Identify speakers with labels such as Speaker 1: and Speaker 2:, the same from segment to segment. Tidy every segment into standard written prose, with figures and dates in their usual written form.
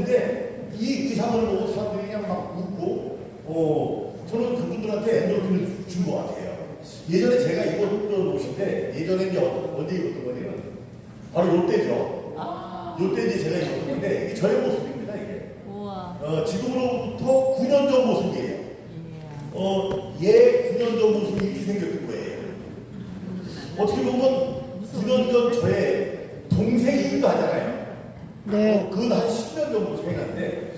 Speaker 1: 근데 이 의상을 보고 사람들이 그냥 막 웃고, 저는 그분들한테 엔도르핀을 준 것 같아요. 예전에 제가 입었던 옷인데, 예전에 이제 언제 입었던 거냐면, 바로 요때죠. 요때 이제 제가 입었던 건데, 이게 저의 모습입니다, 이게.
Speaker 2: 우와.
Speaker 1: 지금으로부터 9년 전 모습이에요. 얘 9년 전 모습이 이렇게 생겼던 거예요. 어떻게 보면 9년 전 저의 동생이기도 하잖아요.
Speaker 3: 네.
Speaker 1: 그건 한 10년 정도 생각나는데,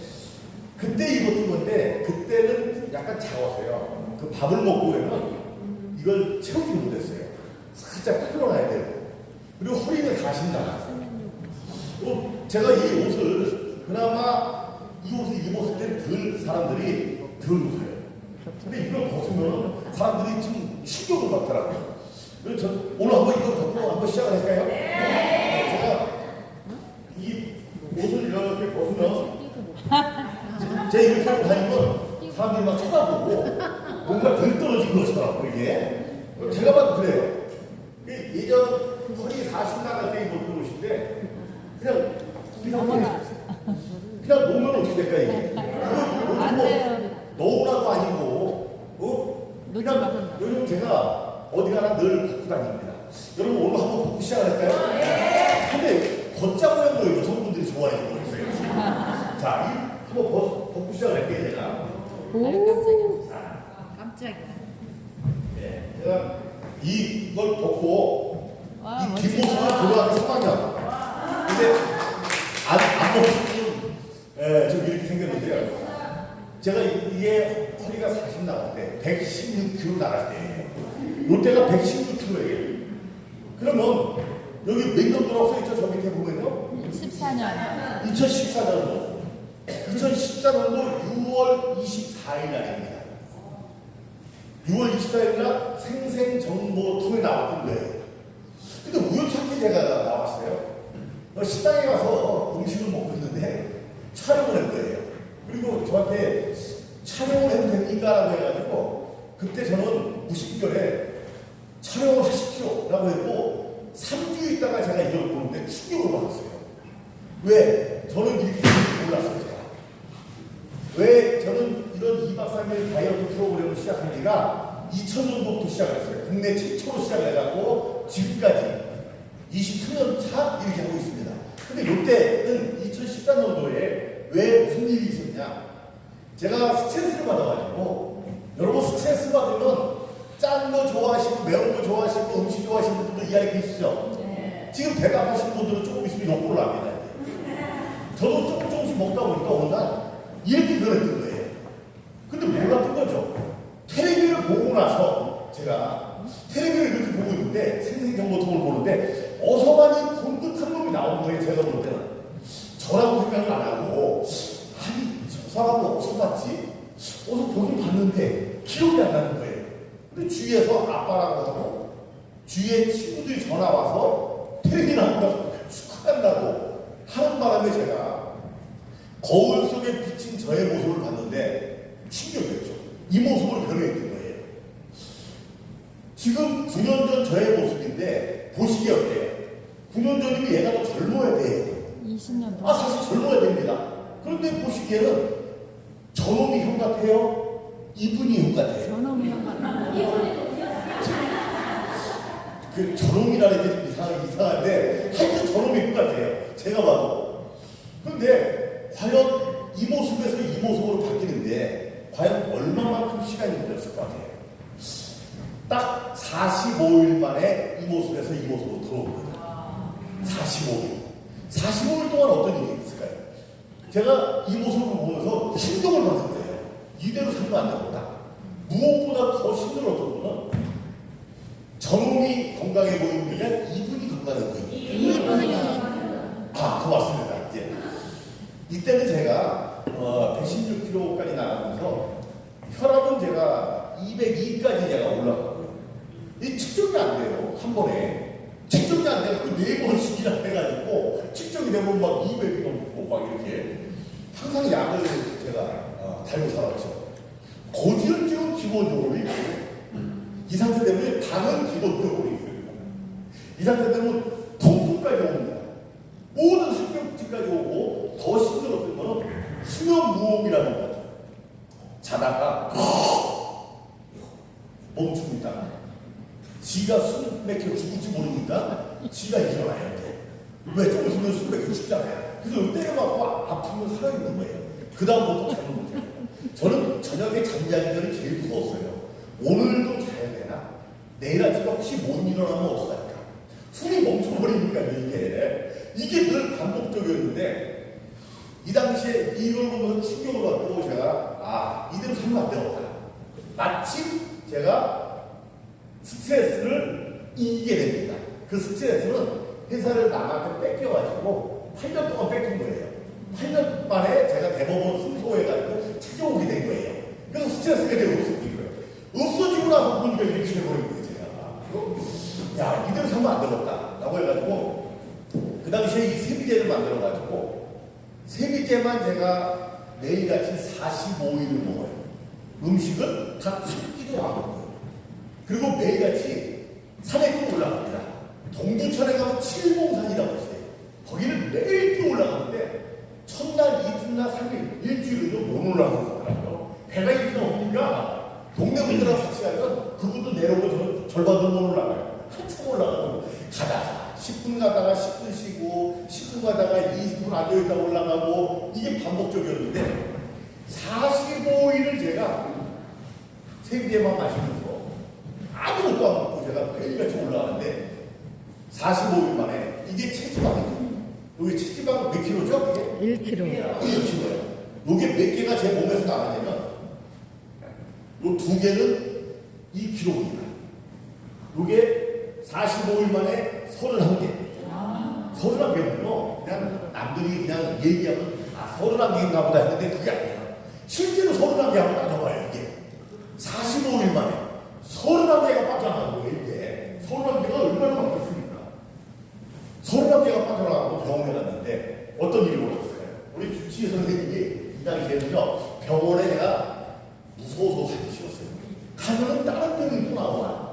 Speaker 1: 그때 입었던 건데, 그때는 약간 작았어요. 그 밥을 먹고 그러면 이걸 채우지 못했어요. 살짝 풀어놔야 돼요. 그리고 허리는 가신 나갔어요. 제가 이 옷을 그나마 이 옷을 입었을 때 덜 사람들이 덜 웃어요. 근데 이걸 벗으면 사람들이 좀 충격을 받더라고요. 그래서 저 오늘 한번 이거 벗고 한번 시작을 할까요? 제가 이 옷을 이렇게 벗으면 제 이렇게 하고 다니면 사람들이 막 쳐다보고 뭔가 덜 떨어진 것처럼 이게 제가 봐도 그래요. 예전 허리 40 나갈 때 입었던 옷인데 그냥 놓으면 어떻게 될까 이게?
Speaker 2: 안 돼요.
Speaker 1: 너무나도 아니고 그냥 요즘 제가 어디 가나 늘 벗고 다닙니다. 여러분 오늘 한번 벗고 시작할까요? 근데 걷자고 해도 여성분들이 좋아해서 그러세요. 자, 한번 벗고 시작할게요 제가.
Speaker 2: 깜짝이야.
Speaker 1: 네, 제가 이걸 벗고
Speaker 2: 와,
Speaker 1: 이 뒷모습을 보려하는 상황이야. 근데 안 벗으면 좀 이렇게 생겼는데요. 제가 이게 허리가 40 나갈 때, 116kg 나갈 때예요. 이때가 116kg예요. 그러면 여기 몇 년도라고 써있죠? 저 밑에 보면요.
Speaker 2: 14년.
Speaker 1: 2014년도 6월 24일 날입니다. 6월 24일 날 생생정보통에 나왔던 거예요. 근데 우연찮게 제가 나왔어요. 식당에 가서 음식을 먹고 있는데 촬영을 한 거예요. 그리고 저한테 촬영을 해도 됩니까? 라고 해가지고 그때 저는 무심결에 촬영을 하십시오 라고 했고 3주 있다가 제가 이걸 보는데 충격을 받았어요. 왜? 저는 이렇게 될지 몰랐어요. 제가. 왜 저는 이런 2박 3일 다이어트 프로그램을 시작한 지가 2000년도부터 시작했어요. 국내 최초로 시작해갖고 지금까지 29년 차 이렇게 하고 있습니다. 근데 이때는 2014년도에 왜 무슨 일이 있었냐? 제가 스트레스를 받아가지고 여러분 스트레스 받으면 짠 거 좋아하시고 매운 거 좋아하시고 음식 좋아하시는 분들 이 안에 계시죠? 네. 지금 배가 아파시는 분들은 조금 있으면 욕보를 합니다. 저도 조금씩 먹다 보니까 어느 날 이렇게 변했던 거예요. 근데 몰랐던 거죠. 텔레비를 보고 나서 제가 텔레비를 이렇게 보고 있는데 생생정보통을 보는데 어서만이 본 듯한 놈이 나오는 거예요. 제가 볼 때는 저라고 생각을 안 하고 아니 저 사람은 어디서 봤지? 어디서 보긴 봤는데 기억이 안 나는 거예요. 근데 주위에서 아빠라고 하고 주위에 친구들이 전화 와서 텔레비 나온다고 축하한다고 하는 바람에 제가 거울 속에 비친 저의 모습을 봤는데 충격이었죠. 이 모습으로 변해있던 거예요. 지금 9년 전 저의 모습인데 보시기 어때요? 9년 전이면 얘가 더 젊어야 돼요.
Speaker 2: 20년.
Speaker 1: 사실 젊어야 됩니다. 그런데 보시기에는 저놈이 형 같아요? 이분이 형 같아요?
Speaker 2: 저놈이 형 같아요.
Speaker 1: 그 저놈이라는 게 좀 이상한데 하여튼 저놈이 형 같아요. 제가 봐도. 그런데 과연 이 모습에서 이 모습으로 바뀌는데 과연 얼마만큼 시간이 걸렸을 것 같아요? 딱 45일 만에 이 모습에서 이 모습으로 들어온 거예요. 45일. 45일 동안 어떤 일이 있을까요? 제가 이 모습을 보면서 신경을 받은 거예요. 이대로 살면 안 되겠다. 무엇보다 더 힘들었던 거는 저놈이 건강해 보이는 게 아니라 이분이 건강해 보이는 거예요. 고맙습니다. 이때는 제가 116kg까지 나가면서 혈압은 제가 202까지 제가 올라가고요. 이 측정이 안 돼요. 한 번에. 측정이 안 돼서 4번씩이나 해가지고 측정이 되면 막 200이 넘고 막 이렇게 항상 약을 제가 달고 살았죠. 고지혈증은 기본적으로 있고 이 상태 때문에 당은 기본적으로 있습니다. 이 상태 때문에 통풍까지 옵니다. 모든 신경증까지 오고 더 힘들었던 거는 수면무호흡이라는 거. 자다가 멈추고 있다가 지가 숨 막혀 죽을지 모르니까 지가 일어나야 돼. 왜? 좀 있으면 숨 막혀 죽잖아요. 그래서 때려맞고 아프면 살아있는 거예요. 그 다음부터 잠을 못 자요. 저는 저녁에 잠자기 전이 제일 무서웠어요. 오늘도 자야 되나? 내일 아침에 혹시 못 일어나면 어떡할까? 숨이 멈춰버리니까 이게 늘 반복적이었는데 이 당시에 이걸 보면서 충격을 받고 제가 이대로 살면 안 되겠다. 마침 제가 스트레스를 이기게 됩니다. 그 스트레스는 회사를 남한테 뺏겨가지고 8년 동안 뺏긴 거예요. 8년 만에 제가 대법원 승소해가지고 찾아오게 된 거예요. 그래서 스트레스가 되게 없어진 거예요. 없어지고 나서 보니까 이렇게 돼버린 거예요, 제가. 야, 이대로 살면 안 되겠다. 라고 해가지고, 그 당시에 이 세비제를 만들어가지고, 세비제만 제가 매일같이 45일을 먹어요. 음식을 각 3끼도 안 먹어요. 그리고 매일같이 산에 또 올라갑니다. 동두천에 가면 칠봉산이라고 있어요. 거기는 매일 또 올라가는데, 첫날, 이튿날, 3일, 일주일도 못 올라가더라고요. 배가 이렇게 없으니까 동네 분들하고 같이 가면 그분도 내려오고 절반도 못 올라가요. 한참 올라가고 가다가 10분 가다가 10분 쉬고 10분 가다가 20분 앉아있다 올라가고 이게 반복적이었는데 45일을 제가 세비제만 마시면서 아무것도 안 먹고 제가 매일같이 올라가는데 45일 만에 이게 체지방이죠. 여기 체지방 몇 킬로죠? 이게?
Speaker 2: 1kg.
Speaker 1: 1kg예요. 이게 몇 개가 제 몸에서 나가냐면 요 두 개는 2kg입니다. 이게 45일 만에 31개. 31개는요, 그냥 남들이 그냥 얘기하면 31개인가 보다 했는데 그게 아니에요. 실제로 31개 하고 따져봐요, 이게. 45일 만에 31개가 빠져나가는 거예요, 이게. 31개가 얼마나 많겠습니까? 31개가 빠져나가고 병원에 갔는데 어떤 일이 벌어졌어요? 우리 주치의 선생님이 이 당시에는요, 병원에 제가 무서워서 가기 싫었어요. 가면은 다른 병이 또 나와.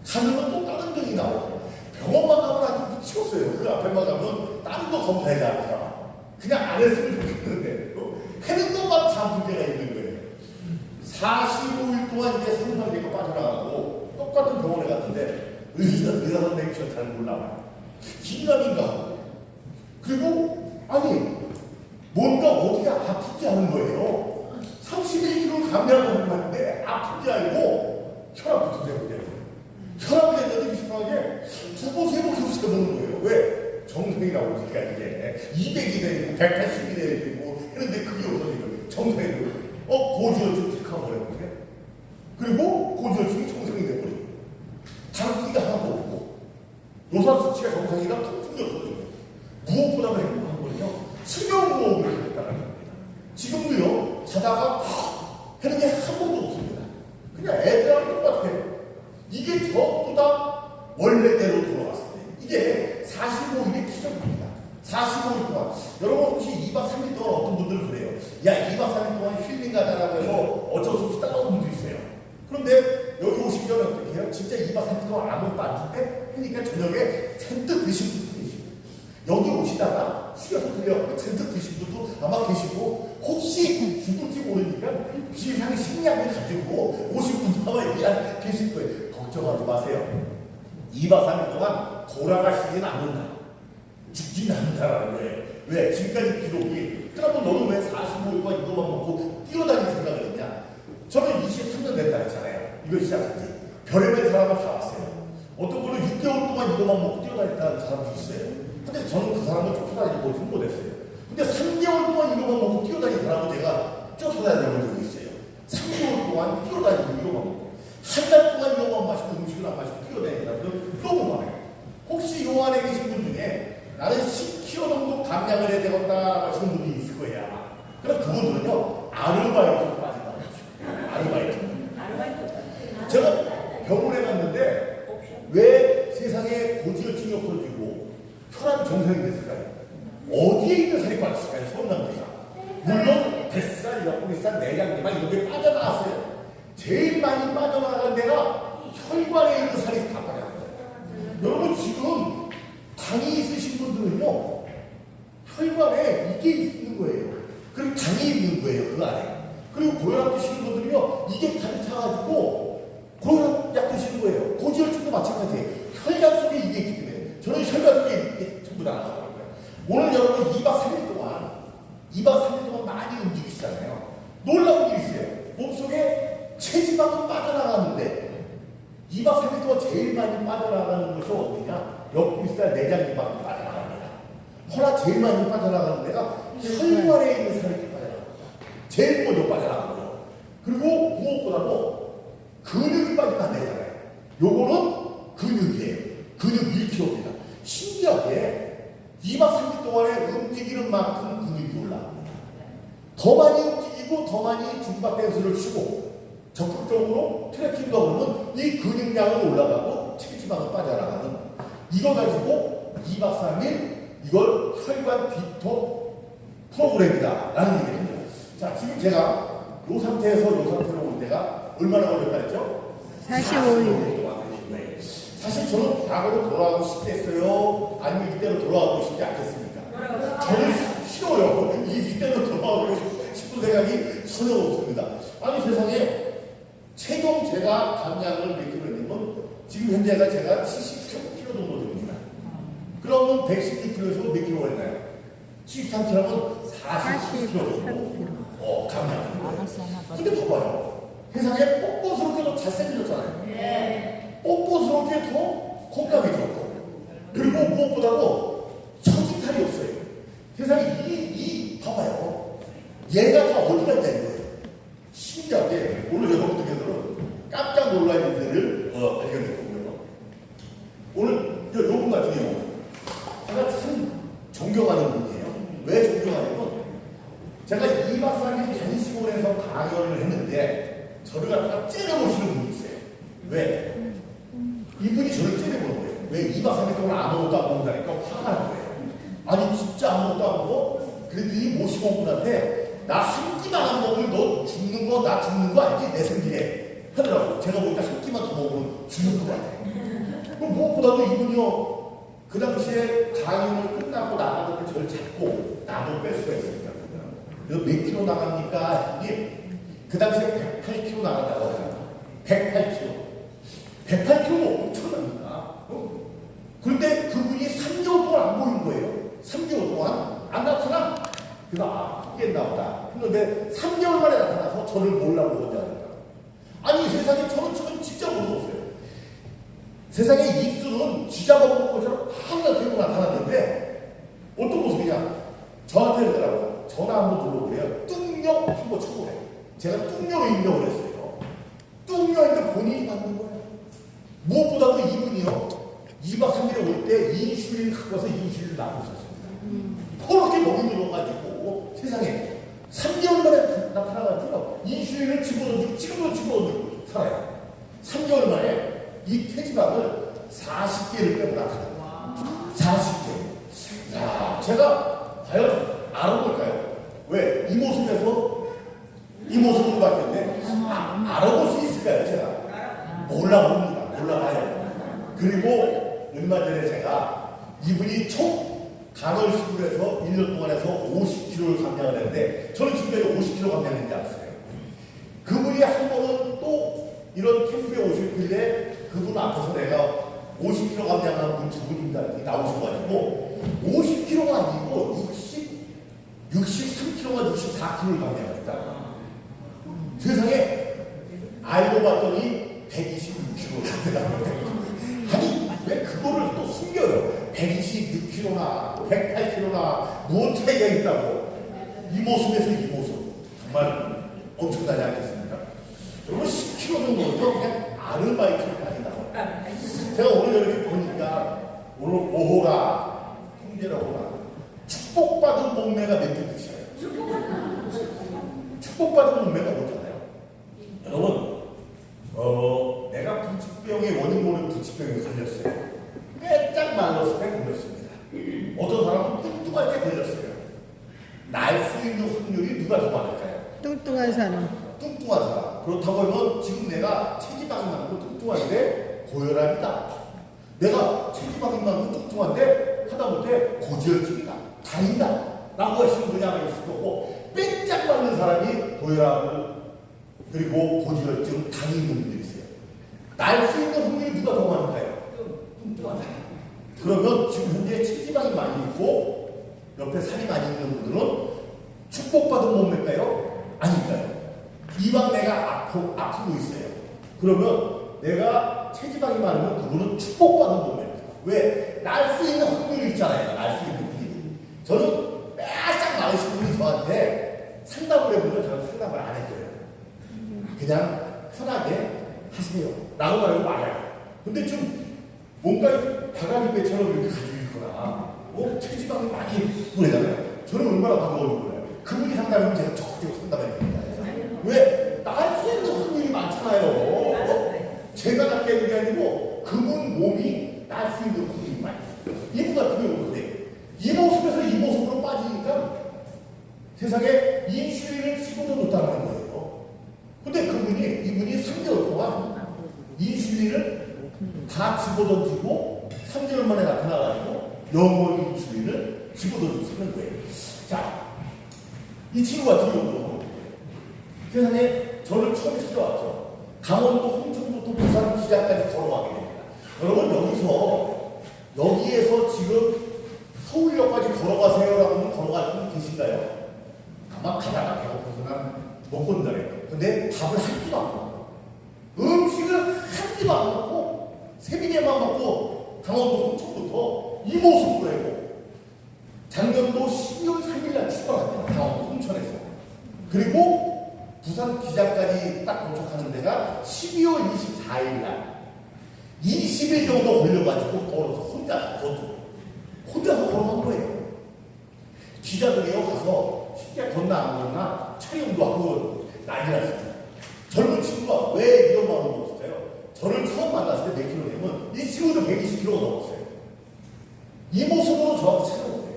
Speaker 1: 가면은 또 다른 병이 나와. 병원만 가면 아주 미치겠어요. 그 앞에만 가면 다른 거 검사해야 하니까. 그냥 안 했으면 좋겠는데. 해는 것만 다 문제가 있는 거예요. 45일 동안 이제 3단계가 빠져나가고 똑같은 병원에 갔는데 의사 선생님이 잘 몰라요. 긴가민가 하고. 그리고 아니 뭔가 어디가 아프지 않은 거예요. 31kg 감량을 했는데 아프지 않고 혈압부터 되고 혈압이 됐는데 이상하게 두 번, 세 번 계속 세보는 거예요. 왜? 정상이라고 그러니까 이게 200이 되고 180이 되고 그런데 그게 없어지고 정상이 되고 고지혈증 체크하고 그랬는데 그리고 고지혈증이 정상이 돼버리고 당기가 하나도 없고 요산 수치가 정상이라 통증이 없어지고 무엇보다 행복한 거는요 수면무호흡을 했다는 겁니다. 지금도요 자다가 하는 게 한 번도 없습니다. 그냥 애들하고 똑같아요. 이게 전부 다 원래대로 돌아갔습니다. 이게 45일의 기적입니다. 45일 동안 여러분 혹시 2박 3일 동안 어떤 분들은 그래요. 야 2박 3일 동안 힐링 가자라고 해서 어쩔 수 없이 따라오는 분도 있어요. 그런데 여기 오시기 전에 어떻게 해요? 진짜 2박 3일 동안 아무것도 안 줄 때 그러니까 저녁에 잔뜩 드신 분도 계시고 여기 오시다가 쉬어서 들려 잔뜩 드신 분도 아마 계시고 혹시 죽을지 모르니까 비상 식량을 가지고 오신 분도 아마 여기 안에 계실 거예요. 걱정하지 마세요. 2박 3일 동안 돌아가시진 않는다. 죽진 않는다라는 거예요. 왜? 지금까지 기록이 그러면 너는 왜 45일 동안 이것만 먹고 뛰어다닐 생각을 했냐? 저는 23년 됐다 했잖아요. 이거 시작한 지. 별의별 사람을 다 봤어요. 어떤 분은 6개월 동안 이것만 먹고 뛰어다녔다는 사람도 있어요. 근데 저는 그 사람을 쫓아다니고 못했어요. 근데 3개월 동안 이것만 먹고 뛰어다닌 사람을 제가 쫓아다녀본 적이 있어요. 3개월 동안 뛰어다니고 이것만 먹고 한 달 동안 이것만 마시고 음식을 안 마시고 뛰어다니는 사람들 너무 많아요. 혹시 요 안에 계신 분 중에 나는 10kg 정도 감량을 해야 되겠다 하시는 분이 있을 거예요. 아마. 그럼 그분들은요 아르바이트로 빠진다고 하죠. 아르바이트. 제가 병원에 갔는데 왜 세상에 고지혈증이 없어지고 혈압이 정상이 됐을까요? 어디에 있는 살이 빠졌을까요? 서운남자가. 물론 뱃살, 옆구리살, 내장기만 이런 게 빠져나왔어요. 제일 많이 빠져나간 데가 혈관에 있는 살이 다 빠져나가요. 여러분 지금 당이 있으신 분들은요 혈관에 이게 있는 거예요. 그리고 당이 있는 거예요, 그 안에. 그리고 고혈압 드시는 분들이요, 이게 가득 차가지고 고혈압 드시는 거예요. 고지혈증도 마찬가지예요. 혈관 속에 이게 있기 때문에. 저는 혈관 속에 이게 전부 다 나가는 거예요. 오늘 여러분 2박 3일 동안 많이 움직이시잖아요. 놀라운 일이 있어요. 몸속에 체지방은 빠져나가는데 2박 3일 동안 제일 많이 빠져나가는 것이 어디냐? 옆구리살 내장지방이 빠져나갑니다. 허나 제일 많이 빠져나가는 데가 혈관에 있는 살이 빠져나갑니다. 제일 먼저 빠져나가는 거죠. 그리고 무엇보다도 근육이 빠져나가잖아요. 요거는 근육이에요. 근육 1kg입니다. 신기하게 2박 3일 동안에 움직이는 만큼 근육이 올라갑니다. 더 많이 움직이고 더 많이 줌바 댄스를 추고 적극적으로 트레킹도 하면 이 근육량은 올라가고 체지방은 빠져나가는 이거 가지고 2박 3일 이걸 혈관 디톡 프로그램이다 라는 얘기입니다. 자, 지금 제가 이 상태에서 이 상태로 올 때가 얼마나 걸렸다 했죠?
Speaker 2: 45일.
Speaker 1: 사실 저는 과거로 돌아가고 싶겠어요? 아니면 이때로 돌아가고 싶지 않겠습니까? 저는 싫어요. 이때로 돌아가고 싶은 생각이 전혀 없습니다. 아니 세상에 최종 제가 감량을 몇 킬로 했냐면 지금 현재가 제가 73kg 정도 됩니다. 그러면 116kg에서 몇 킬로가 있나요? 73kg면 49kg 정도 감량. 근데 봐봐요. 세상에 뽀뽀스럽게도 잘생겨졌잖아요. 뽀뽀스럽게 더 건강해졌고 그리고 무엇보다도 처지살이 없어요. 세상에 봐봐요. 얘가 다 어디 갔다는 거예요. 신기하게 오늘 여러분들께서는 깜짝 놀랄 일들을 발견했거든요. 오늘 요분 같은 경우 제가 참 존경하는 분이에요. 왜 존경하냐면 제가 2박 3일 단식원에서 강연을 했는데 저를 갖다가 째려보시는 분이 있어요. 왜? 이분이 저를 째려보는 거예요. 왜 2박 3일 동안 아무것도 안 먹는다니까 화가 난 거예요. 아니 진짜 아무것도 안 먹어? 그랬더니 모시고 온 분한테 나 한 끼만 안 먹으면 너 죽는 거 나 죽는 거 알지? 내 생길에 하더라고. 제가 보니까 한 끼만 더 먹으면 죽는 것 같아. 그럼 무엇보다도 이분이요 그 당시에 강연을 끝나고 나가는 때 저를 잡고 나도 뺄 수가 있으니까 그래서 몇 킬로 나갑니까? 이게 그 당시에 108kg 나간다고 하잖아. 108kg 엄청납니다. 그런데 그분이 3개월 동안 안 보이는 거예요. 3개월 동안 안 나타나. 그래서 깼나 보다. 그런데 3개월 만에 나타나서 저를 몰라고 그러잖아요. 아니 세상에 저는 지금 진짜 무서웠어요. 세상에 입술은 쥐잡아먹은 것처럼 항상 들고 나타났는데 어떤 모습이냐? 저한테 그러더라고요. 전화 한번 눌러보래요. 뚱녀 한번 쳐보래요. 제가 뚱녀로 입력을 했어요. 뚱녀인데 본인이 받는 거예요. 무엇보다도 이분이요 2박 3일에 올 때 인슐린 갖고 와서 인슐린을 낳고 있었습니다. 그렇게 먹이 눌러가지고 세상에 3개월 만에 나타나가지고 인슐린을 집어넣고 지금도 집어넣고 살아요. 3개월 만에 이 태지방을 40개를 빼고 나타나요. 40개. 야, 제가 과연 알아볼까요? 왜? 이 모습에서 이 모습으로 바뀌었는데 알아볼 수 있을까요? 제가 몰라봅니다. 몰라봐요. 그리고 얼마 전에 제가 이분이 총 간헐식으로 해서 1년 동안 해서 50kg를 감량을 했는데 저는 지금까지 50kg 감량했는지 알았어요. 그분이 한 번은 또 이런 캠프에 오실 때 그분 앞에서 내가 50kg 감량한 분 저분이 나오셔가지고 50kg가 아니고 63kg가 64kg를 감량했다. 세상에 알고 봤더니 126kg가 되더라고요. 아니 왜 그거를 또 숨겨요? 126kg나 108kg나 무엇 차이가 있다고. 이 모습에서 이 모습 정말 엄청나지 않겠습니까? 여러분 10kg 정도도 그냥 아르바이트가 아니다. 제가 오늘 이렇게 보니까 오늘 5호가 형제라고 축복받은 몸매가 몇 개 드셔요. 축복받은 몸매가 뭐잖아요. 여러분 내가 부치병의 원인 모르는 부치병에 걸렸어요. 빼짝 말랐을 때 걸렸습니다. 어떤 사람은 뚱뚱할 때 걸렸어요. 날 수 있는 확률이 누가 더 많을까요?
Speaker 2: 뚱뚱한 사람.
Speaker 1: 뚱뚱한 사람. 그렇다고 하면 지금 내가 체지방이 많고 뚱뚱한데 고혈압이다. 내가 체지방이 많고 뚱뚱한데 하다못해 고지혈증이다. 다행이다. 라고 하시는 분이 아마 있을 거고, 빼짝 맞는 사람이 고혈압, 그리고 고지혈증, 당이 있는 분들이 있어요. 날 수 있는 확률이 누가 더 많을까요? 그러면 지금 현재 체지방이 많이 있고 옆에 살이 많이 있는 분들은 축복받은 몸일까요? 아닐까요? 이왕 내가 아프고 있어요. 그러면 내가 체지방이 많으면 그분은 축복받은 몸입니다. 왜? 날 수 있는 확률이 있잖아요. 날 수 있는 확률이. 저는 빼짝 나으신 분이 저한테 상담을 해보면 저는 상담을 안 해줘요. 그냥 편하게 하세요. 라고 말하고 말아요. 근데 좀 뭔가 바가지배처럼 이렇게 가지고 있거나 체지방이 많이 보내잖아요. 저는 얼마나 반가운지 몰라요. 그분이 상담하면 제가 적극적으로 상담해야 됩니다. 왜? 날 수 있는 확률이 많잖아요. 제가 낫게 하는 게 아니고 그분 몸이 날 수 있는 확률이 많이 있어요. 이분 같은 경우는 그래요. 이 모습에서 이 모습으로 빠지니까 세상에 인슐린을 씹어도 못하는 거예요. 근데 이분이 3개월 동안 인슐린을 다 집어던지고 3개월 만에 나타나가지고 영원 인슐린을 집어던지는 거예요. 자, 이 친구 같은 경우는 세상에 저를 처음 찾아왔죠. 강원도 홍천부터 부산 기장까지 걸어가게 됩니다. 여러분 여기에서 지금 서울역까지 걸어가세요라고 하면 걸어갈 분 계신가요? 아마 가다가 배고파서는 못 건드려요. 근데 밥을 한 끼도 안 먹고 음식을 한 끼도 안 먹고 세비개만 먹고 강원도 홍천부터 이 모습으로 해고 작년도 12월 3일날 출발합니다. 강원도 홍천에서. 그리고 부산 기장까지 딱 도착하는 데가 12월 24일날 20일 정도 걸려가지고 걸어서 혼자서 걸어간 거예요. 기자들이요 가서 쉽게 건너 안 건너 촬영도 하고 난리 났습니다. 젊은 친구가 왜 이런 마음을 먹었어요? 저를 처음 만났을 때 몇 킬로냐면 이 친구도 120kg가 넘었어요. 이 모습으로 저한테 찾아오세요.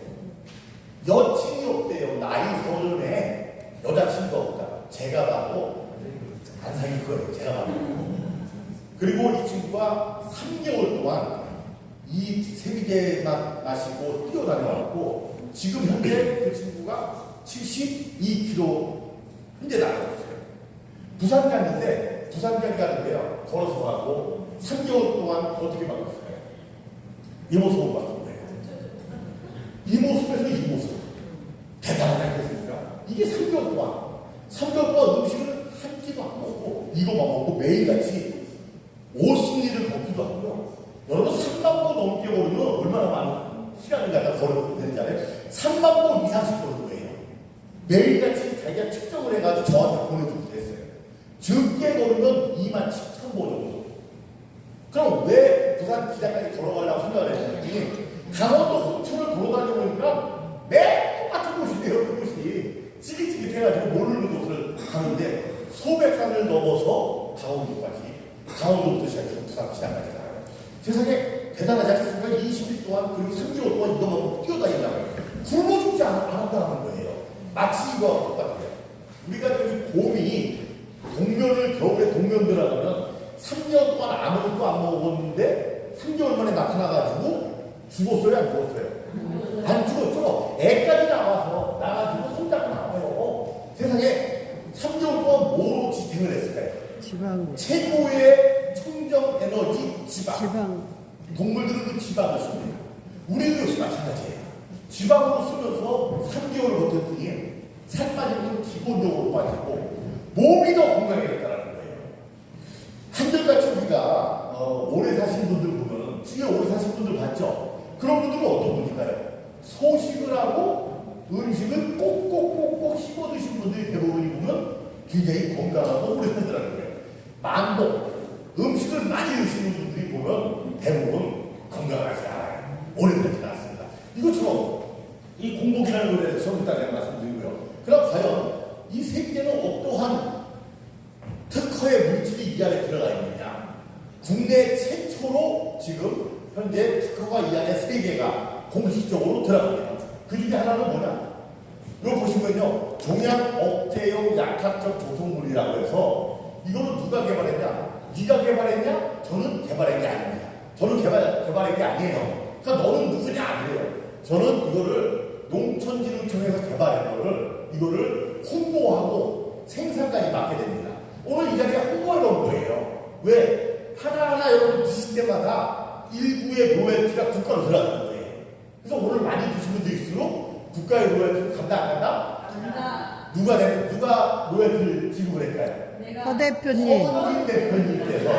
Speaker 1: 여친이 없대요. 나이 30에 여자친구가 없다. 제가 봐도 안 사귈 거예요. 제가 봐도. 그리고 이 친구가 3개월 동안 이 세비개만 마시고 뛰어다녀왔고 지금 현재 그 친구가 72kg 현재 나가있어요. 부산까지 가는데요. 걸어서 가고 3개월 동안 어떻게 바꿨어요? 이 모습으로 바꾼 거예요. 이 모습에서 이 모습. 대단하지 않겠습니까? 이게 3개월 동안 음식을 한 끼도 안 먹고 이거만 먹고 매일같이 50리를 걷기도 하고요. 여러분 3만 보 넘게 걸으면 얼마나 많은 시간을 갖다 걸어도 되는지 알아요? 3만 보 이상씩 걸는 거예요. 매일같이 자기가 측정을 해가지고 저한테 보내주고 그랬어요. 적게 걸으면 2만 7천 보 정도. 그럼 왜 부산 기장까지 걸어가려고 생각을 했더니 강원도 홍천을 돌아다녀보니까 매일 똑같은 곳이에요. 그곳이 찌릿찌릿해가지고 모르는 곳을 가는데 소백산을 넘어서 강원도부터 시작해서 부산 기장까지 가요. 세상에 대단하지 않겠습니까? 20일 동안 그리고 3개월 동안 이거 먹고 뛰어다닌다고요. 굶어 죽지 않았다는 거예요. 마치 이거와 똑같아요. 우리가 저기 곰이 겨울에 동면 들어가면 3년 동안 아무것도 안 먹었는데 3개월 만에 나타나가지고 죽었어요? 안 죽었어요? 안 죽었죠? 애까지 나가지고 손잡고 나와요. 세상에 3개월 동안 뭐로 지탱을 했을까요?
Speaker 2: 지방.
Speaker 1: 최고의 청정 에너지 지방. 동물들은 그 지방을 씁니다. 우리도 역시 마찬가지예요. 지방으로 쓰면서 3개월을 버텼더니 살 빠지면 기본적으로 빠지고 몸이 더 건강해졌다는 거예요. 한결같이 우리가 오래 사신 분들 보면 주위에 오래 사신 분들 봤죠? 그런 분들은 어떤 분일까요? 소식을 하고 음식을 꼭꼭꼭꼭 씹어 드신 분들이 대부분이 보면 굉장히 건강하고 오래 살더라는 거예요. 만복, 음식을 많이 드시는 분들이 보면 대부분 건강하지 않아요. 오래 살지 않습니다. 이것처럼 이 공복이라는 것에 대해서 일단 말씀드리고요. 그럼 과연 이 세계는 어떠한 특허의 물질이 이 안에 들어가 있느냐? 국내 최초로 지금 현재 특허가 이 안에 3개가 공식적으로 들어갑니다. 그 중에 하나는 뭐냐? 이거 보시면요. 종양 억제용 약학적 조성물이라고 해서 이거는 누가 개발했냐? 네가 개발했냐? 저는 개발한 게 아닙니다. 저는 개발한 게 아니에요. 그러니까 너는 누구냐? 아니에요. 저는 이거를 농촌진흥청에서 개발한 이거를 홍보하고 생산까지 맡게 됩니다. 오늘 이 자리가 홍보하러 온 거예요. 왜? 하나하나 여러분 드실 때마다 일부의 로열티가 국가로 들어가는 거예요. 그래서 오늘 많이 드시면 될수록 국가의 로열티를 간다 안 간다?
Speaker 3: 간다.
Speaker 1: 누가 로열티를 지급을 할까요?
Speaker 2: 허 대표님.
Speaker 1: 허진 대표님께서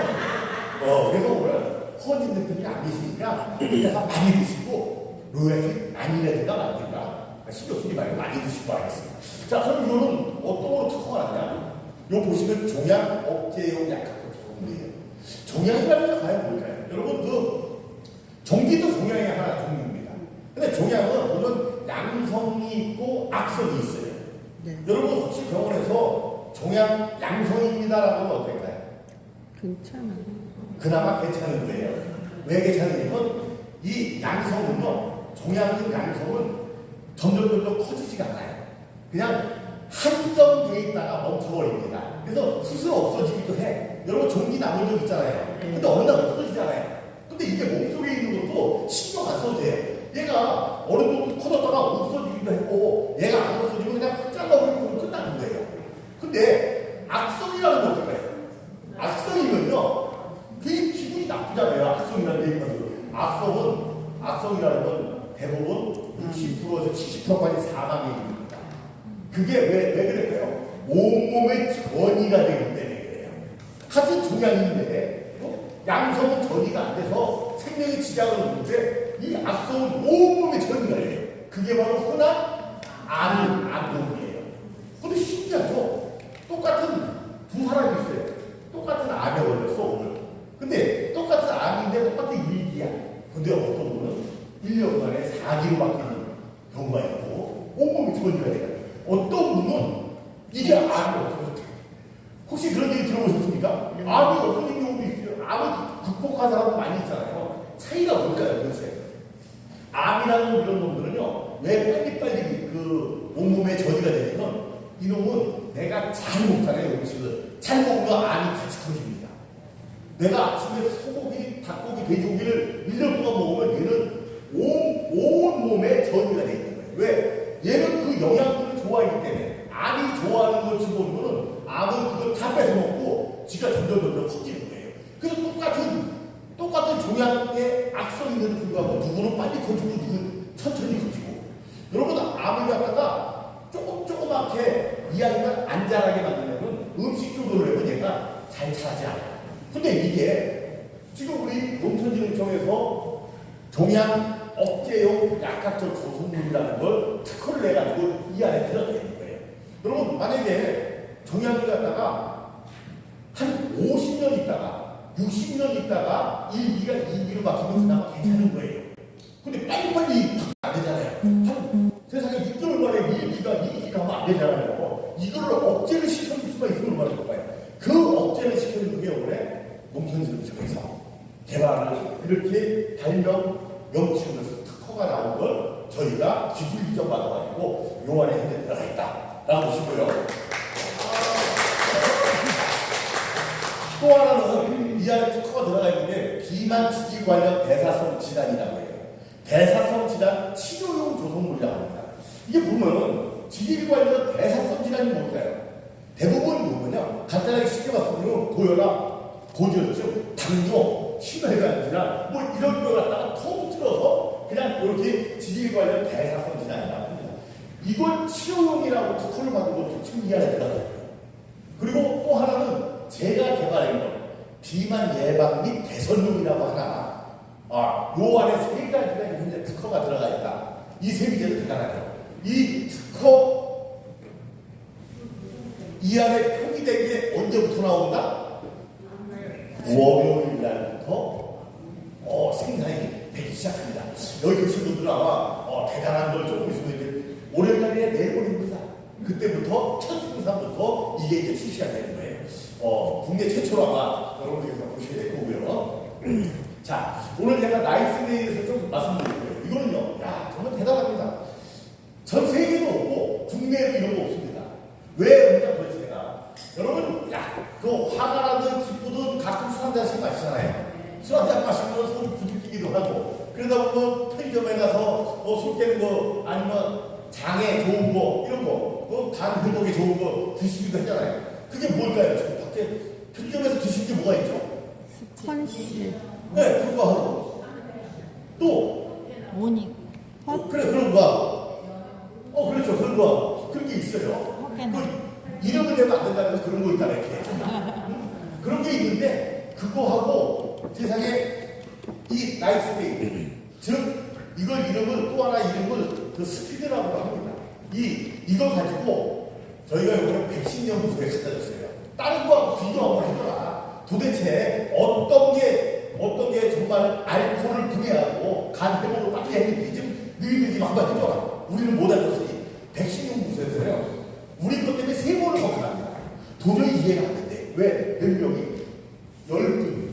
Speaker 1: 그래서 오늘 허진 대표님이 안 계시니까 이따가 많이 드시고 로열티 많이 내든가 말든가 신경 쓰지 말고 많이 드시고 하겠습니다. 자, 그럼 이거는 어떤 거로 특허가 났냐? 요 보시면 종양 억제용 약학적 종류예요. 종양이라는 게 과연 뭘까요? 여러분 종기도 종양의 하나 종류입니다. 근데 종양은 물론 양성이 있고 악성이 있어요.
Speaker 2: 네.
Speaker 1: 여러분 혹시 병원에서 종양 양성입니다라고 하면 어떨까요?
Speaker 2: 괜찮아.
Speaker 1: 그나마 괜찮은 거예요. 왜 괜찮으냐면 이 양성은요, 종양인 양성은 점점 커지지가 않아요. 그냥 한정돼 있다가 멈춰버립니다. 그래서 스스로 없어지기도 해. 여러분 종기 남은 적 있잖아요. 근데 어느 날 없어지잖아요. 근데 이게 몸속에 있는 것도 신경 안 써도 돼요. 얘가 어느 정도 커졌다가 없어지기도 했고 얘가 안 없어지면 그냥 확 잘라버리고 끝나는 거예요. 근데 악성이라는 거 어떨까요? 악성이면요 그게 기분이 나쁘잖아요. 악성이라는 얘기만 들어요. 악성이라는 건 대부분 60%에서 70%까지 사망의 일입니다. 그게 왜 그럴까요? 온몸의 전이가 되기 때문에 그래요. 같은 종양인데 양성은 전이가 안 돼서 생명에 지장을 오는데 이 악성은 온몸의 전이가 돼요. 그게 바로 흔한 암이에요. 근데 신기하죠? 똑같은 두 사람이 있어요. 똑같은 암에 걸렸어 오늘. 근데 똑같은 암인데 똑같은 일기야. 근데 어떤 분은 1년 만에 4기로 바뀌는 경우가 있고 온몸이 전이가 돼요. 어떤 분은 이게 암이 없어졌다. 혹시 그런 얘기 들어보셨습니까? 암이 없어진 경우도 있어요. 암을 극복한 사람도 많이 있잖아요. 차이가 뭘까요, 도대체? 암이라는 이런 놈들은요, 왜 빨리빨리 그 온몸에 전이가 되냐면, 이놈은 내가 잘 먹잖아요, 음식을. 잘 먹으면 암이 같이 터집니다. 내가 아침에 소고기, 닭고기, 돼지고기를 1년 동안 먹으면 얘는 온 몸에 전이가 되어 있는 거예요. 왜? 얘는 그 영양분을 좋아하기 때문에 암이 좋아하는 걸 집어넣으면 암은 그걸 다 뺏어먹고 지가 점점 커지는 거예요. 그래서 똑같은 종양의 악성인데도 불구하고 누구는 빨리 커지고 누구는 천천히 커지고 여러분 암을 갖다가 조그맣게 이 아이가 안 자라게 만들려면 음식 조절을 하면 얘가 잘 자라지 않아요. 근데 이게 지금 우리 농촌진흥청에서 종양 억제용 약학적 조성물이라는 걸 특허를 내가지고 이 안에 들어가 있는 거예요. 여러분 만약에 종양을 갖다가 한 50년 있다가 60년 있다가 1기가 2기로 바뀌면 그나마 괜찮은 거예요. 근데 빨리빨리 안 되잖아요. 한 세상에 6개월 만에 1기가 2기가 하면 안 되잖아요. 이거를 억제를 시켜줄 수가 있으면 말할 거예요. 그 억제를 시켜주는 게 올해 농촌진흥청에서 개발을 이렇게 발명 명칭으로서 특허가 나온 걸 저희가 기술 이전 받아가지고 요 안에 현재 들어가 있다라고 보시고요. 또 하나는 이 안에 특허가 들어가 있는데 비만 치질 관련 대사성 질환이라고 해요. 대사성 질환 치료용 조성물이라고 합니다. 이게 보면 치질 관련 대사성 질환이 뭘까요? 대부분 보면요 간단하게 쉽게 봤으면 고혈압, 고지혈증, 당뇨, 심혈관 질환 뭐 이런 걸 갖다가 통틀어서 그냥 이렇게 지질 관련 대사성 질환이라고 합니다. 이걸 치료용이라고 특허를 받은 것도 지금 이 안에 들어가요. 그리고 또 하나는 제가 개발한 것 비만 예방 및 개선용이라고 하나 요 안에 세 가지가 현재 특허가 들어가 있다. 이 세 개를 대단하죠. 이 특허 이 안에 표기된 게 언제부터 나온다? 월요일 날부터 생산이 되기 시작합니다. 여기 계신 분들은 아마 대단한 걸 조금 있으면 이제 월요일날에 내일모레입니다. 그때부터 첫 생산부터 이게 이제 출시가 되는 거예요. 국내 최초로 아마 여러분들께서 보시게 될 거고요. 자, 오늘 제가 나이스데이에 대해서 좀 말씀드릴 거예요. 이거는요, 야 정말 대단합니다. 전 세계도 없고 국내에도 이런 거 없습니다. 왜 우리가 그랬을까? 여러분, 그 화가 나든 기쁘든 가끔 술 한 잔씩 마시잖아요. 술 한 잔 마시면 손이 부딪히기도 하고, 그러다 보면 편의점에 가서 술 깨는 거 아니면 간 회복에 좋은 거 드시기도 하잖아요. 그게 뭘까요? 지금 밖에 편의점에서 드실 게 뭐가 있죠?
Speaker 2: 스펀지.
Speaker 1: 네, 그거 하고 또
Speaker 3: 모닝.
Speaker 1: 그래 그런 거 하고 그렇죠 그런 거 하고 그런 게 있어요. 그 이름을 내면 안 된다면서 그런 거 있다 이렇게 그런 게 있는데 그거 하고 세상에 이 나이스데이 즉 이걸 이름을 또 하나 이름을 그 스피드라고 합니다. 이거 가지고 저희가 이번에 백신 연구소에 갖다 줬어요. 다른 거하고 비교 한번 해봐라. 도대체 어떤 게 정말 알코올을 분해하고 간 회복을 빨리 했는지 좀 너희들이 좀 한번 해줘라. 우리는 못 알았으니 백신 연구소에서요. 우리 것 때문에 3번을 걱정합니다. 도저히 이해가 안 된대. 왜? 몇 명이? 10분.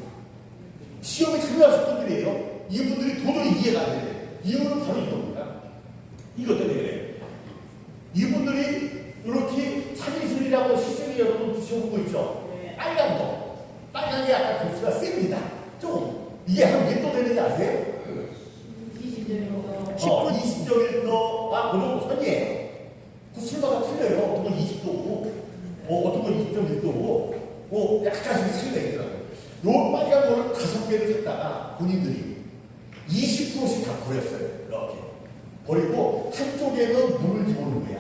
Speaker 1: 시험에 참여하실 분들이에요. 이분들이 도저히 이해가 안 된대. 이유는 바로 이겁니다. 이것 때문에 그래요. 이분들이 이렇게 참이슬이라고 시중에 여러분 드셔본 거 있죠? 빨간 거. 빨간 게 약간 도수가 셉니다. 좀. 이게 한 몇 도 되는지 아세요? 20.1도가 그 정도 선이에요. 그 술마다 틀려요. 어떤 건 20도고, 어떤 건 20.1도고, 약간씩 차이가 있더라고요. 요 빨간 거를 5개를 샀다가 본인들이 20%씩 다 버렸어요. 이렇게. 버리고 한쪽에는 물을 집어넣는 거야.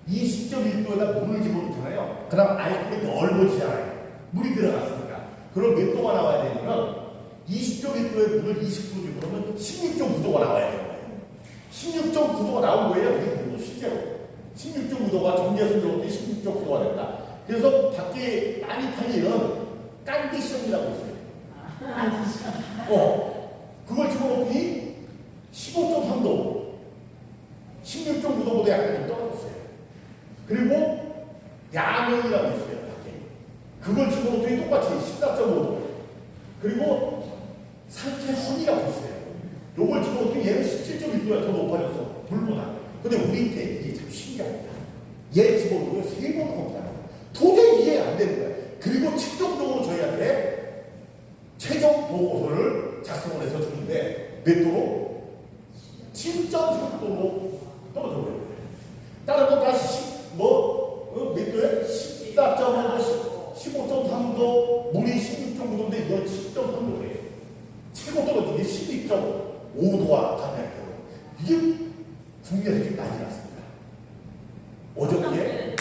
Speaker 1: 20.1도에다 물을 집어넣잖아요. 그 다음 알코올이 넓어지잖아요. 물이 들어갔으니까. 그럼 몇 도가 나와야 되냐면 20.1도에 물을 20% 집어넣으면 16.9도가 나와야 되는 거예요. 16.9도가 나온 거예요. 우리 실제로. 16.9도가 정제수 적을 때 16.9도가 된다. 그래서 밖에 많이 팔리는 깐디션이라고 있어요. 그걸 집어넣더니 15.3도, 16.9도보다 약간 좀 떨어졌어요. 그리고 야명이라고 있어요. 밖에. 그걸 집어넣더니 똑같이 14.5도. 그리고 상태 헌이라고 있어요. 요걸 집어넣더니 얘는 17.1도야. 더 높아졌어. 물보다. 근데 우리 때 이게 참 신기합니다. 얘 집어넣으면 3번 겁니다. 도저히 이해 안 되는 거야. 그리고 측정적으로 저희한테 최종 보고서를 작성을 해서 주는데 몇 도로? 7.3도로 떨어져버려요. 다른 건 다 몇 도에? 14.5도, 15.3도, 물이 16.9도인데 이건 10.3도예요. 최고 떨어진 게 12.5도와 같네요. 이게 국내에서 난리 났습니다. 어저께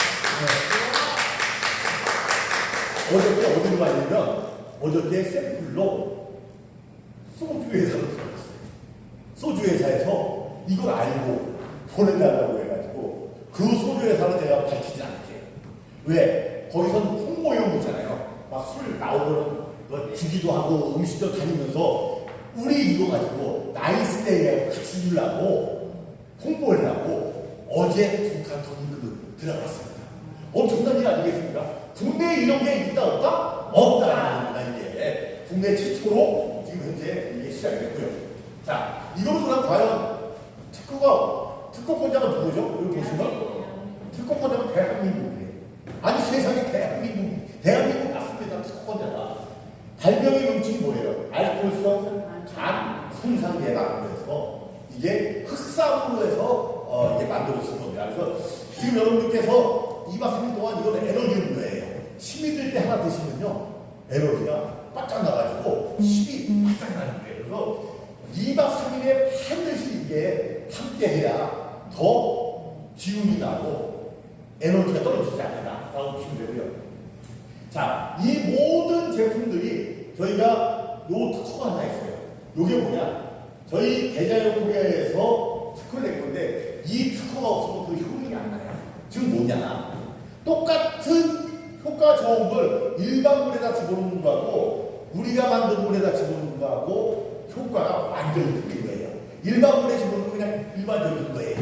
Speaker 1: 어디로 갔냐면 어저께 샘플로 소주 회사로 들어갔어요. 소주 회사에서 이걸 알고 보내달라고 해가지고 그 소주 회사는 제가 밝히지 않을게요. 왜? 거기선 홍보용이잖아요. 막 술 나오면 뭐 주기도 하고 음식도 다니면서 우리 이거 가지고 나이스데이하고 같이 주려고 홍보하려고 어제 2칸톤이 들어갔습니다. 엄청난 일 아니겠습니까? 국내에 이런 게 있다 없다? 없다라는 겁니다. 이게 국내 최초로 지금 현재 이게 시작이 됐고요. 자, 이거로 그럼 과연 특허권자가 누구죠? 여기 보시면 특허권자는 대한민국이에요. 아니 세상에 대한민국 맞습니다. 특허권자가 발명의 명칭이 뭐예요? 알코올성 간 손상 예방에서 이게 흑삼으로 해서 이게 만들어진 겁니다. 그래서 지금 여러분들께서 2박 3일 동안 이건 에너지 음료예요. 힘이 들 때 하나 드시면요 에너지가 바짝 나가지고 힘이 바짝 나는 거예요. 그래서 2박 3일에 반드시 이게 함께 해야 더 기운이 나고 에너지가 떨어지지 않는다라고 보시면 되고요. 자, 이 모든 제품들이 저희가 요 특허가 하나 있어요. 요게 뭐냐? 저희 대자연 코리아에서 특허를 낼 건데 이 특허가 없으면 그 효능이 안 나요. 즉 뭐냐? 똑같은 효과 좋은 걸 일반 물에다 집어넣는 거하고 우리가 만든 물에다 집어넣는 거하고 효과가 완전히 틀린 거예요. 일반 물에 집어넣는 건 그냥 일반적인 거예요.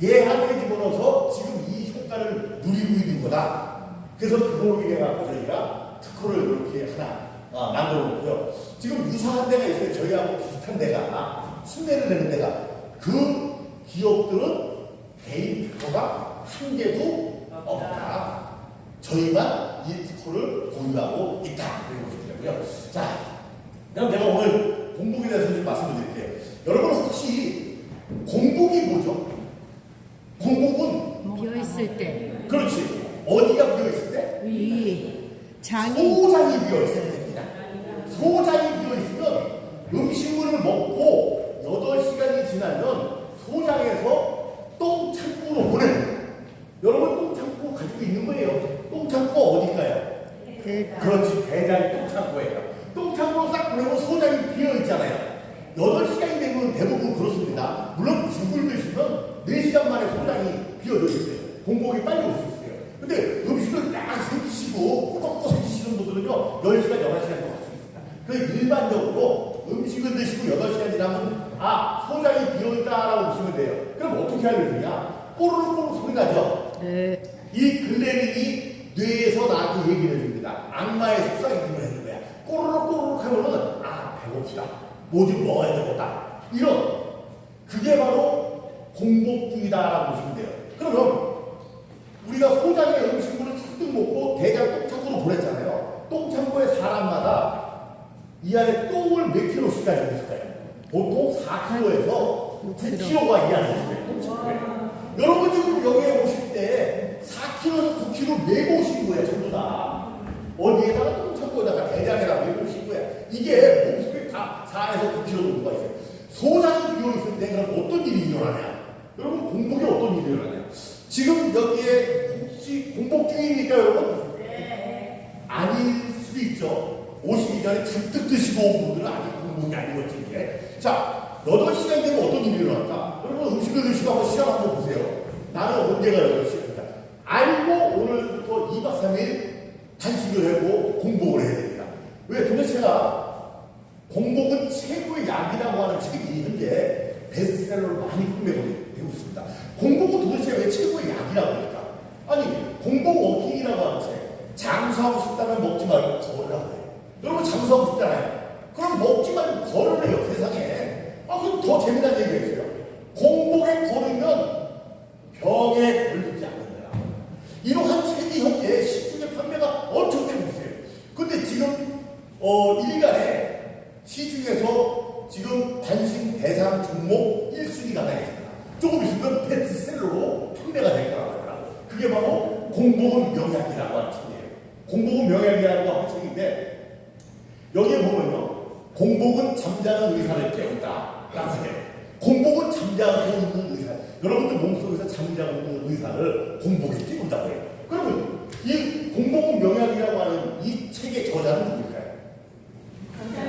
Speaker 1: 얘한테 집어넣어서 지금 이 효과를 누리고 있는 거다. 그래서 그걸로 인해 갖고 저희가 특허를 이렇게 하나 만들어 놓고요. 지금 유사한 데가 있어요. 저희하고 비슷한 데가 순매를 내는 데가 그 기업들은 개인 특허가 한 개도 없다. 저희만 이 특허를 보유하고 있다. 이렇게 보시면 되고요. 자, 그럼 제가 오늘 공복에 대해서 좀 말씀을 드릴게요. 여러분 혹시 공복이 뭐죠? 공복은
Speaker 3: 비어있을 때.
Speaker 1: 그렇지. 어디가 비어있을 때?
Speaker 3: 위. 장이.
Speaker 1: 소장이 비어있어야 됩니다. 소장이 비어있으면 음식물을 먹고 8시간이 지나면 소장에서 똥창구로 보내는 거예요. 여러분 똥창구 가지고 있는 거예요. 똥창구가 어딜까요? 그렇지. 대장이 똥창구예요. 똥창구로 싹 보내면 소장이 비어있잖아요. 8시간이 되면 대부분 그렇습니다. 물론 죽을 드시면 4시간 만에 소장이 비어져 있어요. 공복이 빨리 올 수 있어요. 근데 음식을 딱 생기시고 꼬박꼬박 생기시는 분들은요 10시간, 11시간도 갈 수 있습니다. 그래서 일반적으로 음식을 드시고 8시간 지나면 소장이 비어있다라고 보시면 돼요. 그럼 어떻게 알려주냐? 꼬르륵 소리 나죠?
Speaker 2: 네.
Speaker 1: 이 글레린이 뇌에서 나한테 얘기를 해줍니다. 악마의 속삭임을 해주는 거야. 꼬르륵 하면은 배고프다. 뭐 좀 먹어야 되겠다. 이런 그게 바로 공복중이다라고 보시면 돼요. 그러면 우리가 소장의 음식물을 잔뜩 먹고 대장 똥창구로 보냈잖아요. 똥창구에 사람마다 이 안에 똥을 몇 킬로씩 가지고 있을까요? 보통 4kg에서 9kg가 이 안에 있어요. 똥창구에. 여러분 지금 여기에 오실 때 4kg에서 9kg 메고 오신 거예요. 전부 다. 어디에다가 똥창구에다가 대장에다가 메고 오신 거예요. 이게 몸속에 다 4에서 9kg 정도가 있어요. 소장이 비어있을 때 그럼 어떤 일이 일어나냐? 여러분 공복에 어떤 일이 일어나냐? 지금 여기에 혹시 공복 중입니까 여러분? 네. 아닐 수도 있죠. 오시기 전에 잔뜩 드시고 온 분들은 아직 공복이 아니겠지. 이게. 자, 8시간 되면 어떤 일이 일어날까? 여러분 음식을 드시고 한번 시간 한번 보세요. 나는 언제가 8시간이다. 알고 오늘부터 2박 3일 단식을 하고 공복을 해야 됩니다. 왜? 도대체가 공복은 최고의 약이라고 하는 책이 현재 베스트셀러로 많이 판매되고 있습니다. 공복은 도대체 왜 최고의 약이라고 할까? 아니, 공복 워킹이라고 하는 책. 장수하고 싶다면 먹지 말고 걸으라고 해요. 여러분 장수하고 싶잖아요. 그럼 먹지 말고 걸으래요, 세상에. 그럼 더 재미난 얘기가 있어요. 공복에 걸으면 병에 걸리지 않는다. 이러한 책이 현재 시중에 판매가 엄청 되고 있어요. 근데 지금 일간에 시중에서 지금 관심 대상 종목 1순위가 나 있습니다. 조금 있으면 베스트셀러로 판매가 될 거라고 하더라고요. 그게 바로 공복은 명약이라고 하는 책이에요. 공복은 명약이라고 하는 책인데 여기에 보면요. 공복은 잠자는 의사를 깨운다. 라고 해요. 공복은 잠자고 있는 의사. 여러분들 몸속에서 잠자고 있는 의사를 공복에 깨운다고 해요. 그러면 이 공복은 명약이라고 하는 이 책의 저자는 누굴까요?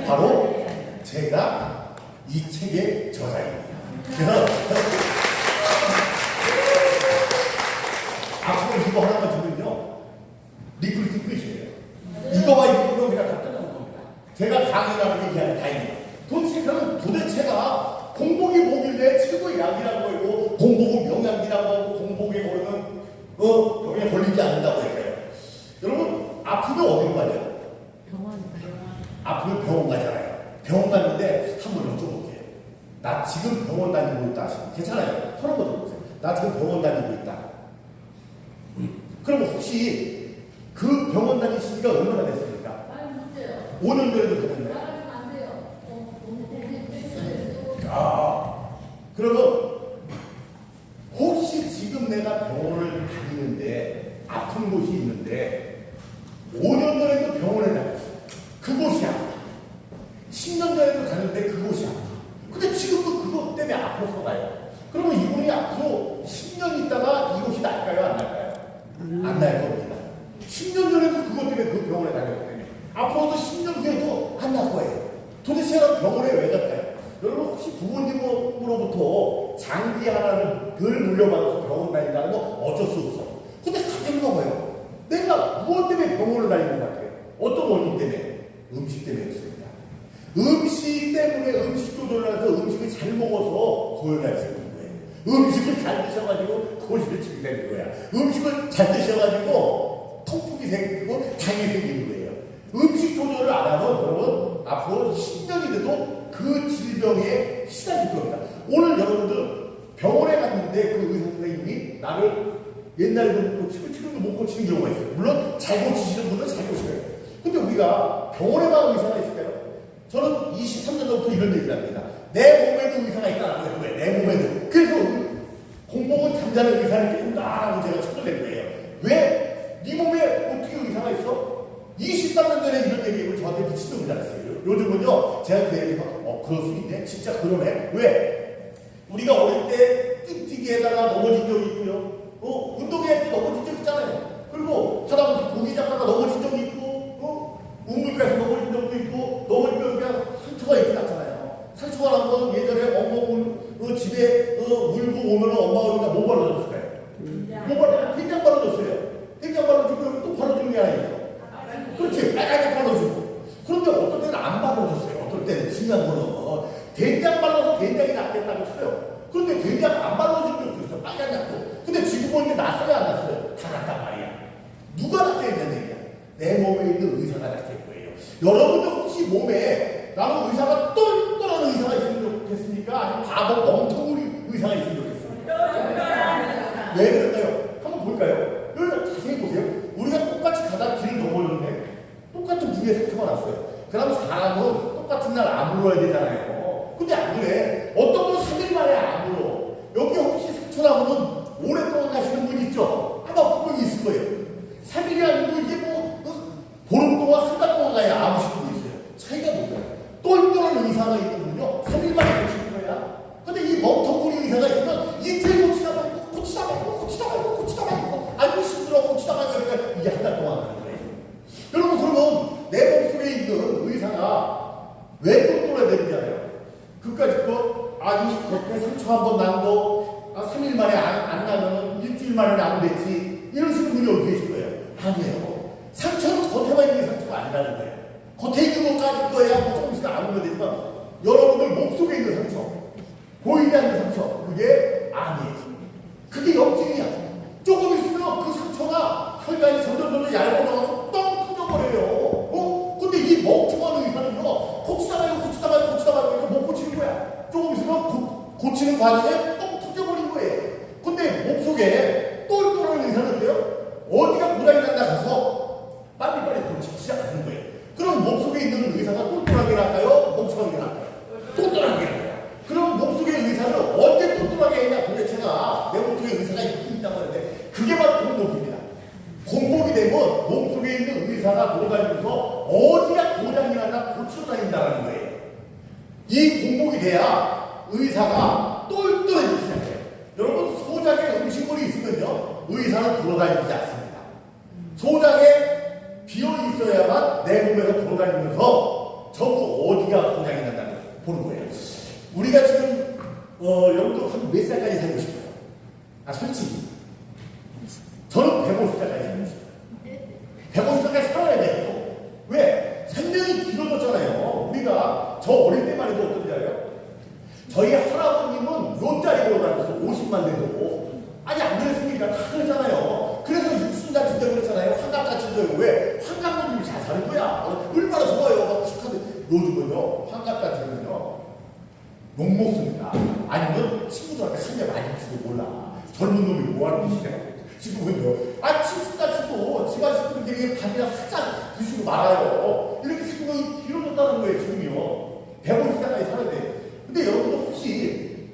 Speaker 1: 바로 제가 이 책의 저자입니다. 그래서 앞으로 이거 하나만 주면요 리크루팅 끝이에요. 이거와 이거는 그냥 다 끝나는 겁니다. 제가 강의라는 얘기하는 다입니다. 도대체가 공복이 뭐길래 최고의 약이라고 하고 공복은 명약이라고 하고 공복에 걸으면 병에 걸리지 않는다고 해요. 여러분 아프면 어디로 가죠?
Speaker 3: 병원.
Speaker 1: 아프면 병원 가잖아요. 병원 갔는데 한번 여쭤볼게요. 나 지금 병원 다니고 있다 하시면 괜찮아요. 손 한번 들어보세요. 나 지금 병원 다니고 있다. 그럼 혹시 그 병원 다니시니까 얼마나 됐습니까? 5년 전에도 됐는데. 그러면 혹시 지금 내가 병원을 다니는데 아픈 곳이 있는데 5년 전에도 병원에 다녔어. 그곳이 아파. 10년 전에도 다녔는데 그곳이 아파. 근데 지금도 그것 때문에 아파서 가요. 그러면 이분이 앞으로 10년 있다가 이곳이 날까요? 안 날까요? 안 날 겁니다. 10년 전에도 그것 때문에 그 병원에 다녔기 때문에 앞으로도 10년 후에도 안 날 거예요. 도대체 병원에 왜 갈까요? 여러분 혹시 부모님으로부터 장기 하나를 늘 물려받아서 병원 다닌다는 거 어쩔 수 없어. 근데 가끔 먹어요. 내가 무엇 때문에 병원을 다니는 것 같아요? 어떤 원인 때문에? 음식 때문이었습니다. 음식 때문에 음식 조절을 해서 음식을 잘 먹어서 고혈압이 생기는 거예요. 음식을 잘 드셔가지고 고혈압이 생기는 거야. 음식을 잘 드셔가지고 통풍이 생기고 당이 생기는 거예요. 음식 조절을 안 하면 여러분 앞으로 10년이 돼도 그 질병에 시달릴 겁니다. 오늘 여러분들 병원에 갔는데 그 의사 선생님이 나를 옛날에도 못 고치고 지금도 못 고치는 경우가 있어요. 물론 잘 고치시는 분은 잘 고쳐요. 근데 우리가 병원에 가는 의사가 있을까요? 저는 23년 전부터 이런 얘기를 합니다. 내 몸에도 의사가 있다는 거예요. 내 몸에도. 그래서 공복은 잠자는 의사를 깨운다라고 제가 척을 낸 거예요. 왜? 네 몸에 어떻게 의사가 있어? 23년 전에 이런 얘기를 저한테 미친놈이 잘했어요. 요즘은요, 제가 그 얘기하면, 그럴 수 있네? 진짜 그러네? 왜? 우리가 어릴 때 띵뛰기에다가 넘어진 적이 있고요. 운동회 할 때 넘어진 적 있잖아요. 그리고 하다못해 고기 잡다가 넘어진 적이 있고, 우물가에서 넘어진 적도 있고, 넘어지면 그냥 상처가 있지 않잖아요. 상처가 난 건 예전에 엄마 집에 물고 오면 엄마가 여기다 뭐 발라줬을까요? 뭐 발라줬어요? 된장 발라줬어요. 된장 발라주고 또 발라주는 게 아니에요. 그렇지, 빨갛게 발라주고. 그런데 어떤 때는 안 발라줬어요. 어떤 때는 중요한 거는 된장 발라서 된장이 낫겠다고 쳐요. 그런데 된장 안 발라준 적도 있어요. 빨간 약도. 근데 지금 보니까 났어요, 안 났어요? 다 났단 말이야. 누가 낫게 했냐는 얘기야. 내 몸에 있는 의사가 낫게 할 거예요. 여러분들 혹시 몸에 나는 의사가 똘똘한 의사가 있으면 좋겠습니까? 아니면 바보 멍텅구리 의사가 있으면 좋겠습니까? 왜 그럴까요? 한번 볼까요? 여기 자세히 보세요. 우리가 똑같이 가다 길을 넘어졌는데 똑같은 부위에 상처가 났어요. 그럼 사람은 똑같은 날 안 물어야 되잖아요. 근데 안 그래. 어떤 분 3일 만에 안 물어. 여기 혹시 상처 나면은 오랫동안 가시는 분 있죠? 아마 분명히 있을 거예요. 3일이 아니고 이게 보름 동안 한 달 동안 가야 아무시는 분 있어요. 차이가 뭘까요? 똘똘한 의사가 있거든요. 3일 만에 고치는 거야. 근데 이 멍텅구리 의사가 있으면 이틀 고치다 말고 아이고 힘들어 고치다 말고 그러니까 이게 한 달 동안 하는 거예요. 여러분 그러면 내 몸속에 있는 의사가 왜 똘똘해야 되는지 알아요? 그까짓 거 겉에 상처 한 번 난 거 3일 만에 안 나면 일주일 만에 안 됐지 이러시는 분이 어디 계실 거예요? 아니에요. 상처는 겉에만 있는 상처가 아니라는 거예요. 겉에 있는 거 까질 거야 뭐 조금씩 아무면 되지만 여러분들 몸속에 있는 상처 보이지 않는 상처 그게 아니에요. 그게 염증이야. 조금 있으면 그 상처가 혈관이 점점 얇아져서 뻥 터져버려요. 근데 이 멍청한 의사는요 고치다 말고 못 고치는 거야. 조금 있으면 고치는 과정에 뻥 터져버린 거예요. 근데 몸속에 똘똘한 의사는요 어디가 고장이 난다 가서 빨리빨리 고치기 시작하는 거예요. 그럼 몸속에 있는 의사가 똘똘하게 할까요? 멍청하게 할까요? 똘똘하게 할까요? 그럼 몸속의 의사를 언제 똘똘하게 했냐? 도대체가 내 몸속에 의사가 있다고 하는데 그게 바로 공복입니다. 공복이 되면 몸속에 있는 의사가 돌아다니면서 어디가 고장이 났나 고쳐 다닌다는 거예요. 이 공복이 돼야 의사가 똘똘해지기 시작해요. 여러분 소장에 음식물이 있으면요 의사는 돌아다니지 않습니다. 소장에 비어 있어야만 내 몸에서 돌아다니면서 전부 어디가 고장이 난다는 걸 보는 거예요. 우리가 지금 여러분들 한 몇 살까지 살고 싶어요? 솔직히 저는 150살까지 살고 싶어요. 150살까지 살아야 돼요. 왜? 생명이 길어졌잖아요. 우리가 저 어릴 때만 해도 어떤지 알아요? 저희 할아버님은 롯자리 걸어다녀서 50만 돼도 아니 안 그랬습니까? 다 그랬잖아요. 그래서 육순잔치 때 그랬잖아요. 환갑잔치 때 왜? 환갑님이 잘 사는 거야. 얼마나 좋아요. 축하드. 요즘은요 환갑잔치는요 욕 먹습니다. 아니면 친구들한테 상대 많이 줄지도 몰라. 젊은 놈이 뭐하는 짓이냐. 지금은요. 친구들도 집안 식구들끼리 밥이나 살짝 드시고 말아요. 이렇게 생각이 길어졌다는 거예요. 지금요. 150살까지 살아야 돼. 근데 여러분들 혹시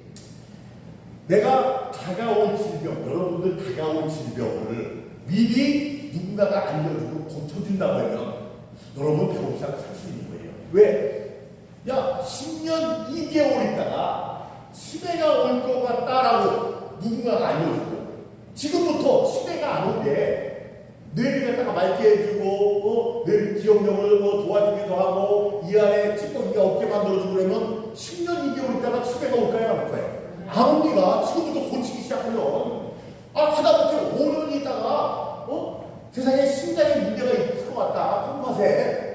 Speaker 1: 내가 다가올 질병, 여러분들 다가올 질병을 미리 누군가가 알려주고 고쳐준다고 하면 여러분 150살 살 수 있는 거예요. 왜? 야, 10년 2개월 있다가 치매가 올 것 같다라고 누군가가 알려주고 지금부터 치매가 안 오게 뇌를 갖다가 맑게 해주고 뇌 기억력을 도와주기도 하고 이 안에 찌꺼기가 없게 만들어주고 그러면 10년 2개월 있다가 치매가 올까요? 안 올까요? 안 옵니다. 지금부터 고치기 시작하면 하다못해 5년 있다가 세상에 심장에 문제가 있을 것 같다. 콩팥에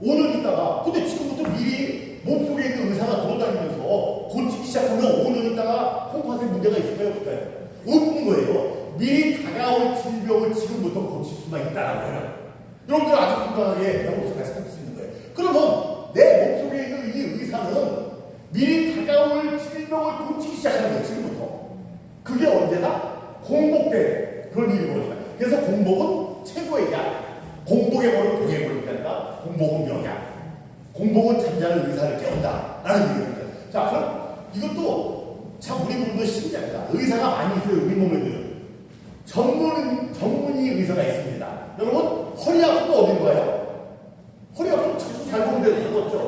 Speaker 1: 5년 있다가 근데 지금부터 미리 몸속에 있는 의사가 돌아다니면서 고치기 시작하면 5년 있다가 콩팥에 문제가 있을까요? 없을까요? 없는 거예요. 미리 다가올 질병을 지금부터 고칠 수만 있다는 거예요. 여러분들 아주 건강하게 영업소까지 살 수 있는 거예요. 그러면 내 몸속에 있는 이 의사는 미리 다가올 질병을 고치기 시작하는 거예요. 지금부터. 그게 언제나 공복 때 그런 일이 벌어집니다. 그래서 공복은 최고의 약. 공복에 걸은 병에 걸리지 않다. 공복은 명약. 공복은 잠자는 의사를 깨운다. 라는 얘기입니다. 자, 그럼 이것도 참 우리 분들 더 신기합니다. 의사가 많이 있어요, 우리 몸에는. 전문의 의사가 있습니다. 여러분, 허리 아픈 거 어딘가요? 허리 아프면 자주 잘 보는 데로 가겠죠.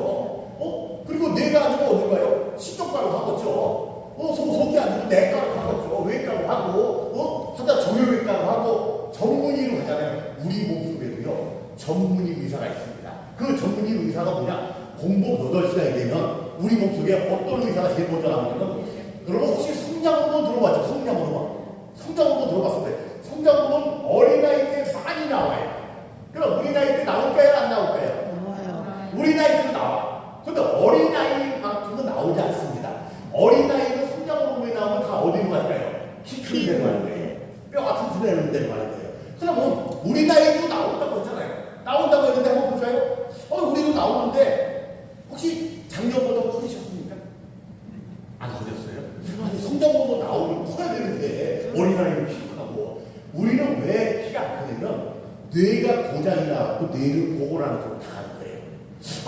Speaker 1: 그리고 뇌가 안 좋으면 어딘가요? 신경과로 가겠죠. 속이 안 좋으면 내과로 가겠죠. 외과로 하고, 하다 정형외과로 하고, 전문의로 가잖아요. 우리 몸속에도요, 전문의 의사가 있습니다. 그 전문의 의사가 뭐냐? 공복 8시간이 되면 우리 몸속에 어떤 의사가 제일 먼저 나오냐면, 여러분 혹시 성장호르몬 들어봤죠? 성장호르몬 들어봤을 때, 성장호르몬 어린아이 때 많이 나와요. 그럼 우리 나이 때 나올까요? 안 나올까요?
Speaker 3: 나와요.
Speaker 1: 우리 나이 때도 나와. 근데 어린아이만큼은 나오지 않습니다. 어린아이는 성장호르몬이 나오면 다 어디로 갈까요? 키 큰 데로 가는 거예요. 뼈 같은 데로 가는 거예요. 그러면 우리 나이도 나온다고 했잖아요. 나온다고 했는데 한번 보세요. 우리도 나오는데 혹시 작년보다 커지셨습니까? 안 커졌어요? 아니, 성장호르몬 나오면 커야 되는데 어린아이는 키가 크고. 우리는 왜 키가 안 크냐면 뇌가 고장이 나고 뇌를 복원하는 쪽으로 다 가는 거예요.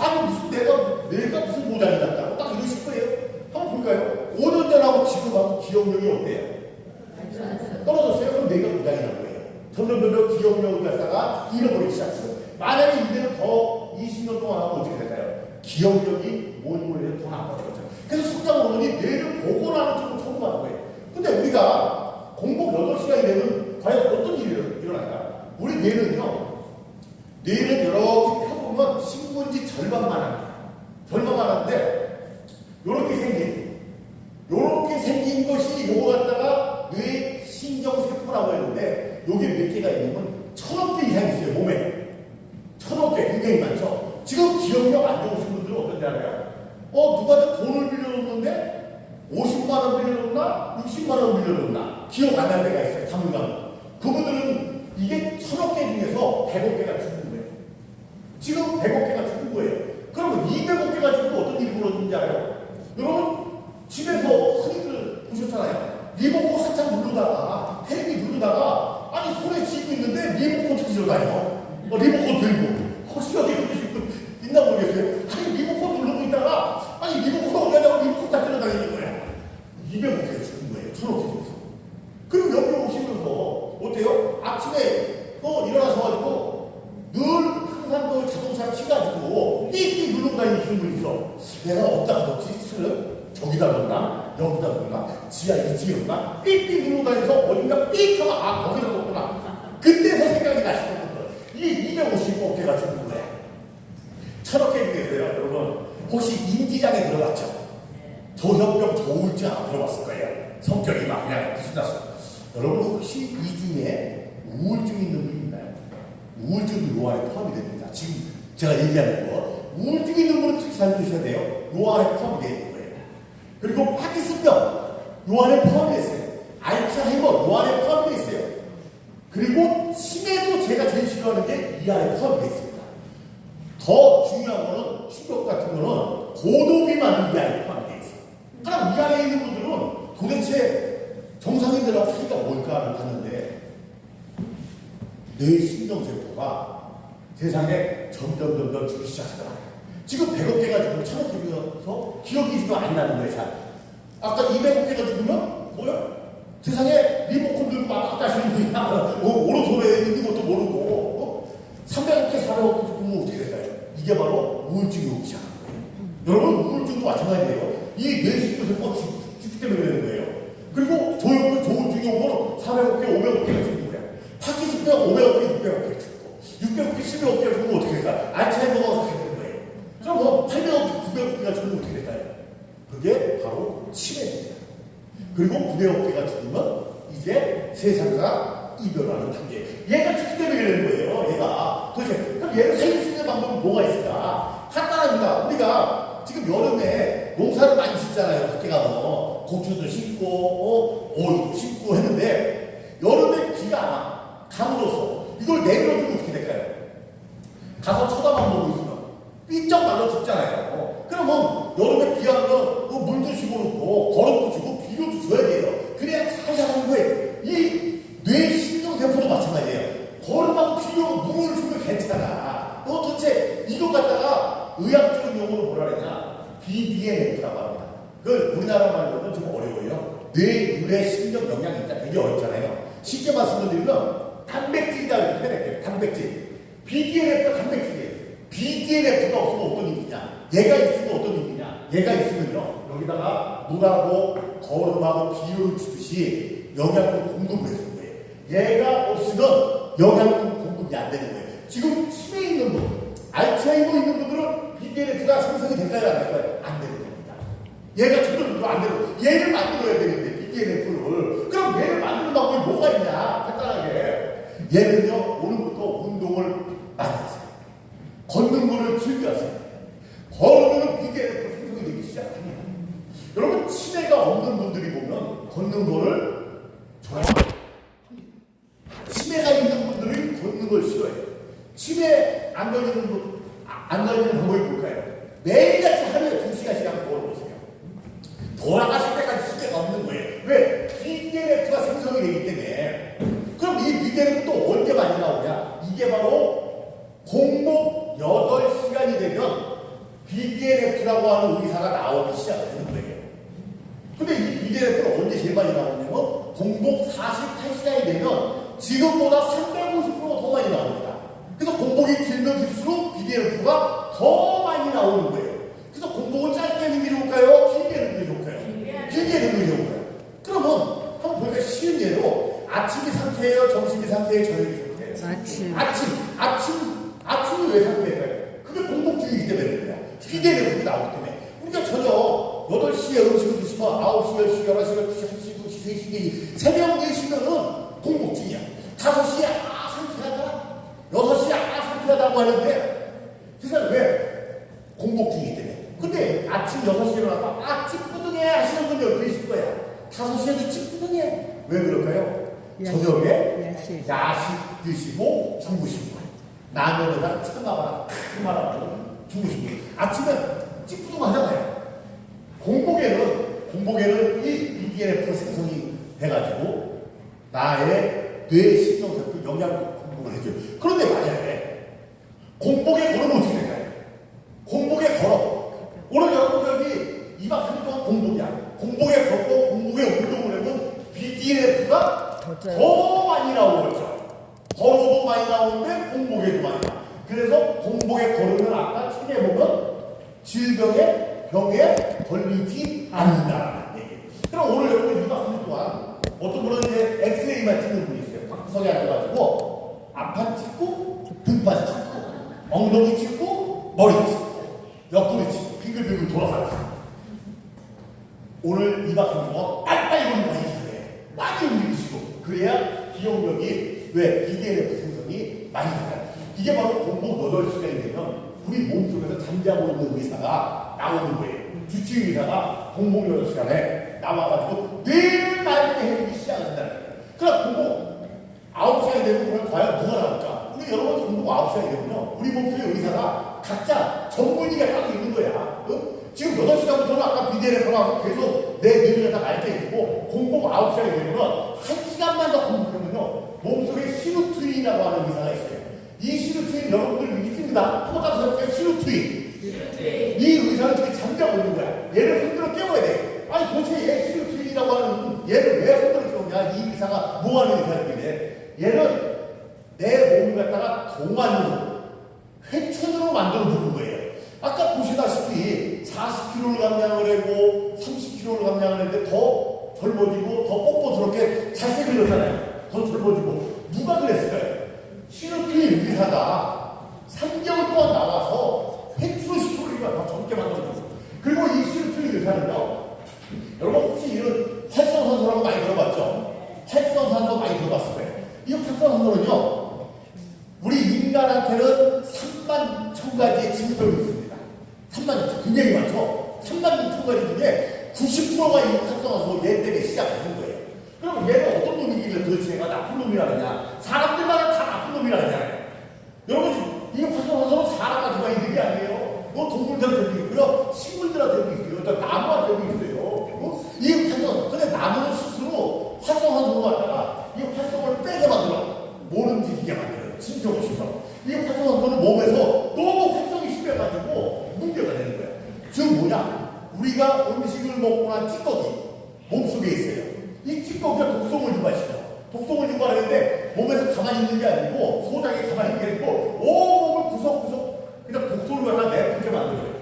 Speaker 1: 아니 무슨 뇌가 무슨 고장이 났다고 딱 이러실 거예요. 한번 볼까요? 5년 전하고 지금하고 기억력이 어때요? 떨어졌어요? 그럼 뇌가 고장이 난 거예요. 점점 기억력을 갖다가 잃어버리기 시작해요. 만약에 이대로 더 20년 동안 하면 어떻게 될까요? 기억력이 모니모니해서 더 나빠지겠죠. 그래서 성장호르몬이 뇌를 복원하는 쪽으로 처음 가는 거예요. 근데 우리가 공복 8시간이 되면 과연 어떤 일이 일어날까? 우리 뇌는요, 뇌는 이렇게 펴보면 신문지 절반만 합니다. 절반만 하는데, 요렇게 생긴 것이 요거 갖다가 뇌 신경세포라고 했는데, 여기 몇 개가 있냐면 1000억 개 이상 있어요, 몸에. 1000억 개, 굉장히 많죠? 지금 기억력 안 좋으신 분들은 어떤지 알아요? 누가 돈을 빌려줬는데, 50만원 빌려줬나? 60만원 빌려줬나? 기억 안 날 때가 있어요, 가물가물. 그분들은 이게 1000억 개 중에서 100억 개가 죽은 거예요. 지금 100억 개가 죽은 거예요. 그러면 200억 개가 죽으면 어떤 일이 벌어지는지 알아요? 여러분, 집에서 흔히들 보셨잖아요. 리모컨 한참 누르다가, 텔레비 누르다가, 아니, 손에 쥐고 있는데 리모컨 찾으러 다녀. 리모컨 들고. 혹시 여기 그러신 분 있나 모르겠어요? 아니, 리모컨 누르고 있다가, 아니, 리모컨 어디 가냐고 리모컨 찾으러 다니는 거야. 200억 개가 죽은 거예요. 1000억 개 중에서. 그리고 여기 오시면서, 어때요? 아침에 일어나셔가지고 늘 항상 그 자동차 치가지고 삑삑 누르고 다니시는 분 있어. 내가 어디다가 넣지? 차를 저기다 넣나? 여기다 넣나? 지하 2층에 넣나? 삑삑 누르고 다니면서 어딘가 삑 하면 거기다 넣구나. 그때서 생각이 나시는 분들. 이게 255개가 죽는 거예요. 1000억 개 중에서요, 여러분. 혹시 인지장에 들어갔죠? 저혈병, 저우울증 안 들어봤을 거예요. 성격이 막 그냥 무슨났어. 여러분 혹시 이 중에 우울증 있는 분 있나요? 우울증도 요 안에 포함이 됩니다. 지금 제가 얘기하는 거 우울증 있는 분은 특히 잘 드셔야 돼요. 요 안에 포함이 되어 있는 거예요. 그리고 파킨슨병 요 안에 포함이 되어 있어요. 알츠하이머 요 안에 포함이 되어 있어요. 그리고 치매도 제가 제일 싫어하는 게 이 안에 포함이 되어 있습니다. 더 중요한 거는 충격 같은 거는 고도비만이 이 안에 포함이 되어 있어요. 그럼 이 안에 있는 분들은 도대체 정상인들하고 차이가 뭘까를 봤는데 뇌 신경세포가 세상에 점점 죽기 시작하더라고요. 지금 100억 개가 죽으면 1000억 개 죽어서 기억이 지금 안 나는 거예요. 잘. 아까 200억 개가 죽으면 뭐야? 세상에 리모컨 들고 막 가시는 분이야. 오른손에 있는 것도 모르고 300억 개, 400억 개 죽으면 어떻게 될까요? 이게 바로 우울증이 오기 시작하는 거예요. 여러분 우울증도 마찬가지예요. 이 뇌신경세포가 죽기 때문에 되는 거예요. 그리고 조울증이 오면 400억 개, 500억 개가 죽는 거야. 파킨슨병 500억 개, 600억 개 죽고 600억 개, 700억 개가 죽으면 어떻게 될까? 알츠하이머가 어떻게 되는 거예요? 그럼 800억 개, 900억 개가 죽으면 어떻게 될까요? 그게 바로 치매입니다. 그리고 900억 개가 죽으면 이제 세상과 이별하는 단계. 얘가 죽기 때문에 되는 거예요. 얘가. 도대체 그럼 얘를 살릴 수 있는 방법은 뭐가 있을까? 간단합니다. 우리가 지금 여름에 농사를 많이 짓잖아요. 밖에 가서 고추도 심고 오이도 심고 했는데 여름에 비가 안 와. 가물어서 이걸 내밀어주면 어떻게 될까요? 가서 쳐다만 보고 있으면 삐쩍 말라 죽잖아요. 그러면 여름에 비 와면 물도 주고 거름도 주고 비료도 줘야 돼요. 그래야 잘 자라는 거예요. 이 뇌신경세포도 마찬가지예요. 거름하고 비료 물을 주면 괜찮아. 도대체 이거 갖다가 의학적인 용어로 뭐라 그러냐? BDNF라고 합니다. 그걸 우리나라 말로는 좀 어려워요. 뇌, 유래, 심력, 영양이 있다. 되게 어렵잖아요. 쉽게 말씀드리면 단백질이다 이렇게 표현할게요. 단백질. BDNF가 단백질이에요. BDNF가 없으면 어떤 일이냐? 얘가 있으면 어떤 일이냐? 얘가 있으면요. 여기다가 물하고 거름하고 비료를 주듯이 영양분 공급을 해주는 거예요. 얘가 없으면 영양분 공급이 안 되는 거예요. 지금 치매 있는 분, 알츠하이머 있는 분들은 BDNF가 생성이 될까요? 안 될까요? 안 되는 겁니다. 얘가 저절로 안 되고 얘를 만들어야 되는데 BDNF를. 그럼 얘를 만드는 방법이 뭐가 있냐? 간단하게. 얘는요, 오늘부터 운동을 많이 하세요. 걷는 거를 즐겨하세요. 걸으면 BDNF 생성이 되기 시작합니다. 여러분, 치매가 없는 분들이 보면 걷는 거를 좋아합니다. 치매가 있는 분들이 걷는 걸 싫어해요. 치매 안 걸리는 분, 안 걸리는 방법이 뭘까요? 매일같이 하루에 2시간씩 한번 걸어보세요. 돌아가실 때까지 치매가 없는 거예요. 왜? BDNF가 생성이 되기 때문에. 그럼 이 BDNF도 언제 많이 나오냐? 이게 바로 공복 8시간이 되면 BDNF라고 하는 의사가 나오기 시작하는 거예요. 근데 이 BDNF는 언제 제일 많이 나오냐면 공복 48시간이 되면 지금보다 350% 더 많이 나옵니다. 그래서 공복이 길면 길수록 BDNF가 더 많이 나오는 거예요. 그래서 공복은 짧게 하는 게 좋을까요? 길게 하는 게 좋을까요? 길게 하는 게 좋을까요? 그러면 한번 보니까 쉬운 예로 아침이 상쾌해요? 점심이 상쾌해요? 저녁이 상쾌해요? 아침이 왜 상쾌할까요? 그게 공복 중이기 때문에 그래요. BDNF가 나오기 때문에. 우리가 저녁 8시에 음식을 드시면 9시, 10시, 11시, 12시, 1시, 2시, 3시, 4시 새벽 4시면은 공복 중이야. 5시에 상쾌하다. 6시에 상쾌하다고 하는데 세상에 왜? 공복 중이기 때문에. 근데 아침 6시에 일어나서 찌뿌둥해 하시는 분이 계실 거야. 5시에도 찌뿌둥해. 왜 그럴까요? 저녁에 야식 드시고 주무신 거예요. 라면에다가 참아봐라 크 말아봐라 주무신 거예요. 아침에 찌뿌둥하잖아요. 공복에는 이 BDNF 생성이 돼가지고 나의 뇌 신경세포 영양 공복을 해줘요. 그런데 만약에 공복에 걸으면 어떻게 될까요? 공복에 걸어. 오늘 여러분들이 2박 3일 동안 공복이야. 공복에 걷고 공복에 운동을 하면 BDNF가 더 많이 나오겠죠. 걸어도 많이 나오는데 공복에도 많이 나와. 그래서 공복에 걸으면 아까 책에 보면 병에 걸리지 않는다라는 얘기예요. 그럼 오늘 여러분 2박 3일 동안 어떤 분은 이제 엑스레이만 찍는 분이 있어요. 방구석에 앉아가지고 앞판 찍고 등판 찍고 엉덩이 찍고 머리 찍고 옆구리 찍고 빙글빙글 돌아가요. 오늘 2박 3일 동안 빨리빨리 많이 해야 많이 움직이시고 그래야 기억력이 왜 BDNF 생성이 많이 돼요. 이게 바로 공복 8시간이 되면 우리 몸속에서 잠자고 있는 의사가 나오는 거예요. 주치의 의사가 공복 8시간에 나와가지고 뇌를 맑게 해주기 시작한다는 거예요. 그럼 공복 9시간이 되면 그럼 과연 누가 나올까? 우리 여러 번 공복 9시간이 되면요. 우리 몸속의 의사가 각자 전문의가 따로 있는 거야. 지금 8시간부터는 아까 BDNF 나와서 계속 내 뇌를 갖다 맑게 해주고 공복 9시간이 되면 1시간만 더 공복하면요. 몸속에 시루트윈이라고 하는 의사가 있어요. 이 시루트윈 여러분들 있습니다. 한번 따서 해볼게요. 시루트윈. 이 의사는 지금 잠자고 있는 거야. 얘를 흔들어 깨워야 돼. 아니 도대체 얘 시루트윈이라고 하는 얘를 왜 흔들어 깨우냐. 이 의사가 뭐 하는 의사인데 얘는 내 몸을 갖다가 동안으로 회춘으로 만들어 주는 거예요. 아까 보시다시피 40kg를 감량을 하고 30kg를 감량을 했는데 더 젊어지고 더 뻣뻣스럽게 잘생겨졌잖아요. 더 젊어지고 누가 그랬을까요? 시루트윈 의사가 3개월 동안 나와서 회춘을 시켜버리니까 더 젊게 만들어줬어. 그리고 이 시루트윈 의사는요, 여러분 혹시 이런 활성산소라고 많이 들어봤죠? 활성산소 많이 들어봤을 거예요. 이 활성산소는요, 우리 인간한테는 3만 1,000가지의 질병이 있습니다. 3만 1,000, 굉장히 많죠? 3만 1,000가지 중에 90%가 이 활성산소 얘 때문에 시작되는 거예요. 그럼 얘는 어떤 놈이길래 도대체 얘가 나쁜 놈이라 그러냐? 사람들마다 다 나쁜 놈이라 그러잖아요. 여러분, 이 활성산소는 사람한테 가 있는 게 아니에요. 뭐 동물들한테도 있고요, 식물들한테도 있고요, 또 나무한테도 있어요. 이 활성, 근데 나무는 스스로 활성산소를 갖다가 이 활성을 빼게 만들어. 못 움직이게 만들어요. 진정을 시켜. 이 활성산소는 몸에서 너무 활성이 심해가지고 문제가 되는 거예요. 즉 뭐냐? 우리가 음식을 먹고 난 찌꺼기 몸속에 있어요. 독성을 유발시켜. 독성을 유발하는데 몸에서 가만히 있는 게 아니고 소장이 가만히 있는 게 아니고 온몸을 구석구석 그냥 독소를 갖다 내뿜게 만들어요.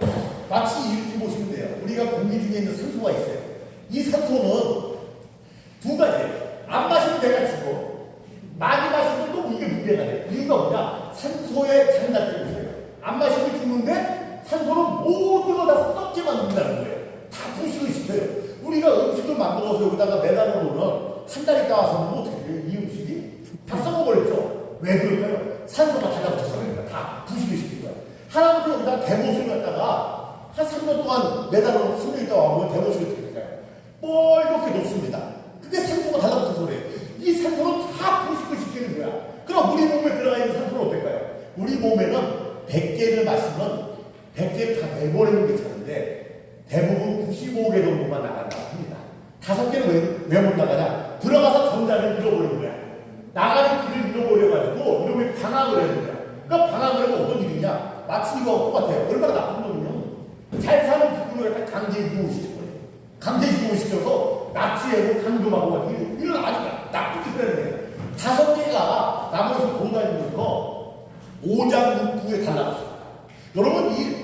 Speaker 1: 마치 이렇게 보시면 돼요. 우리가 공기 중에 있는 산소가 있어요. 이 산소는 두 가지예요. 안 마시면 내가 죽어. 많이 마시면 또 이게 문제가 돼. 이유가 뭐냐? 산소의 장단점이 있어요. 안 마시면 죽는데 산소는 모든 걸 다 썩게 만든다는 거예요. 다 부식을 시켜요. 우리가 음식을 만들어서 여기다가 매달아 놓으면 한 달 있다 와서 뭐 어떻게 돼요? 이 음식이 다 썩어버렸죠. 왜 그럴까요? 산소가 달라붙어서 그러니까 다 부식을 시킨 거예요. 하나부터 여기다 대못을 갖다가 한 3년 동안 매달아 놓고 3년 있다 와보면 대못이 어떻게 될까요? 뻘겋게 녹습니다. 그게 산소가 달라붙어서 그래요. 이 산소는 다 부식을 시키는 거야. 그럼 우리 몸에 들어가 있는 산소는 어떨까요? 우리 몸에는 100개를 마시면 100개를 다 내보내는 게 괜찮은데 대부분 95개 정도만 나간다고 합니다. 5개는 왜 못 나가냐? 들어가서 전자를 잃어버리는 거야. 나가는 길을 잃어버려가지고 이러면 방황을 해야 되는 거야. 그러니까 방황을 하면 어떤 일이냐? 마치 이거하고 똑같아요. 얼마나 나쁜 놈이냐? 잘 사는 부분을 갖다 강제 이동시켜 버려요. 강제 이동시켜서 납치하고 강금하고 이런 아니까 나쁜 짓을 하는 거예요. 5개가 나무에서 돌아다니면서 오장육부에 달라붙어요. 여러분 이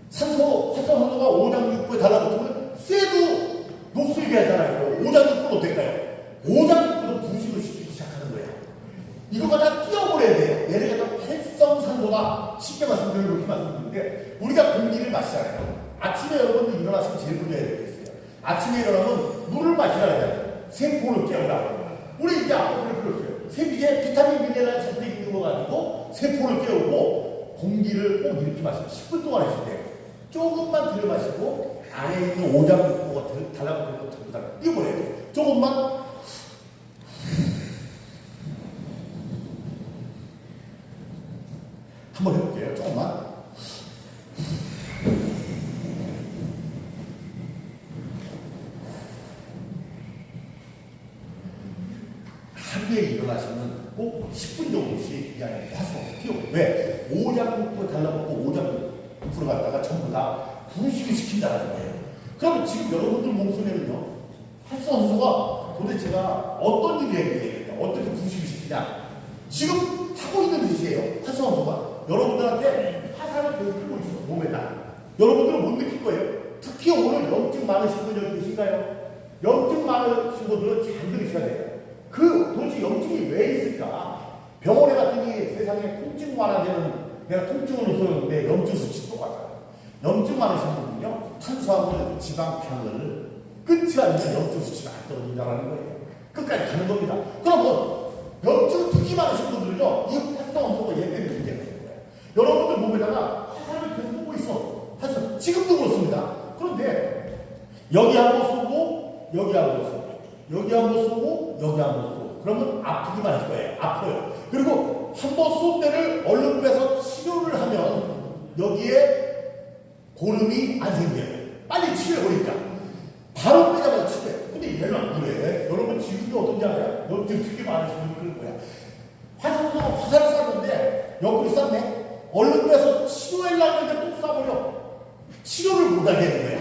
Speaker 1: 산소, 활성산소가 오장육부에 달라붙으면 쇠도 녹슬게 하잖아요. 오장육부는 어떨까요? 오장육부도 부식을 시키기 시작하는 거예요. 이거가 다 띄워버려야 돼요. 얘네가 다 활성산소가 쉽게 말씀드리면 그렇게 말씀드리는데 우리가 공기를 마시잖아요. 아침에 여러분들 일어나시면 제일 먼저 해야 되겠어요. 아침에 일어나면 물을 마시라 하잖아요. 세포를 깨우라고. 우리 이제 아까 그랬어요. 세비제 비타민 미네랄 잔뜩 있는 거 가지고 세포를 깨우고 공기를 꼭 이렇게 마시고 10분 동안 하실 때 조금만 들여 마시고 안에 있는 오장육부가 달라붙는 거 전부 다 띄워버려야 돼요. 조금만 한번 해볼게요. 조금만. 하루에 일어나시면 꼭 10분 정도씩 이 안에 화성을 피우고 왜? 오장육부에 달라붙고 오장육부를 갖다가 전부 다 부식을 시킨다는 거예요. 그럼 지금 여러분들 몸속에는요 활성산소가 도대체가 어떤 일을 해야 되냐 어떻게 부식을 시키냐 지금 하고 있는 짓이에요. 활성산소가 여러분들한테 화살을 계속 풀고 있어 몸에다. 여러분들은 못 느낄 거예요. 특히 오늘 염증 많으신 분 여기 계신가요? 염증 많으신 분들은 잘 들으셔야 돼요. 도대체 염증이 왜 있을까? 병원에 갔더니 세상에 통증 완화되는 내가 통증을 웃었는데 염증 수치 똑같아요. 염증 많으신 분은요 탄수화물, 지방간을 끊지 않으면 염증 수치가 안 떨어진다는 거예요. 끝까지 가는 겁니다. 그러면 염증 특히 많으신 분들은요 이 활성산소가 얘 때문에 문제가 되는 거예요. 여러분들 몸에다가 화살을 계속 쏘고 있어. 화살 지금도 그렇습니다. 그런데 여기 한번 쏘고 여기 한번 쏘고 여기 한번 쏘고 여기 한번 쏘고 그러면 아프기만 할 거예요. 아파요. 그리고 한번 쏜 데를 얼른 빼서 치료를 하면 여기에 고름이 안 생겨요. 빨리 치료해보니까 바로 빼자마자 치료해. 근데 얘는 안 그래. 여러분 지금도 어떤지 알아요? 염증 특히 많으시면 그럴 거야. 화살도 화살을 쐈는데 옆으로 쐈네. 얼른 빼서 치료하려고 했는데 또 쏴버려. 치료를 못하게 되는 거야.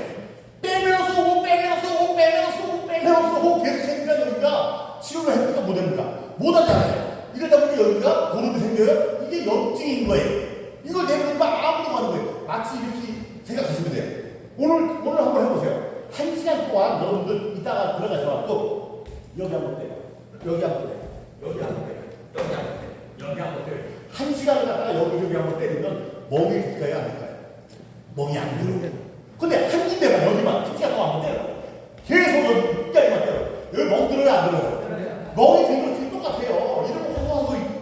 Speaker 1: 빼면 쏘고 빼면 쏘고 빼면 쏘고 빼면 쏘고 계속 생기니까 여기가 치료를 해보니까 못합니까? 못하잖아요. 이러다 보니 여기가 고름이 생겨요. 이게 염증인 거예요. 이걸 내보니까 아무도 하는 거예요. 마치 이렇게 생각하시면 돼요. 오늘 한번 해보세요. 1시간 동안 여러분들 이따가 들어가셔갖고 여기 한번 때려. 여기 한번 때려. 여기 한번 때려. 여기 한번 때려. 여기 한번 때려. 1시간을 갖다가 여기 한번 때리면 멍이 들까요? 안 들까요? 멍이 안 들어요. 근데 한 군데만 여기만 1시간 동안 한번 때려. 계속 여기 끝까지만 때려. 여기 멍 들어요? 안 들어요? 멍이 들면 지금 똑같아요.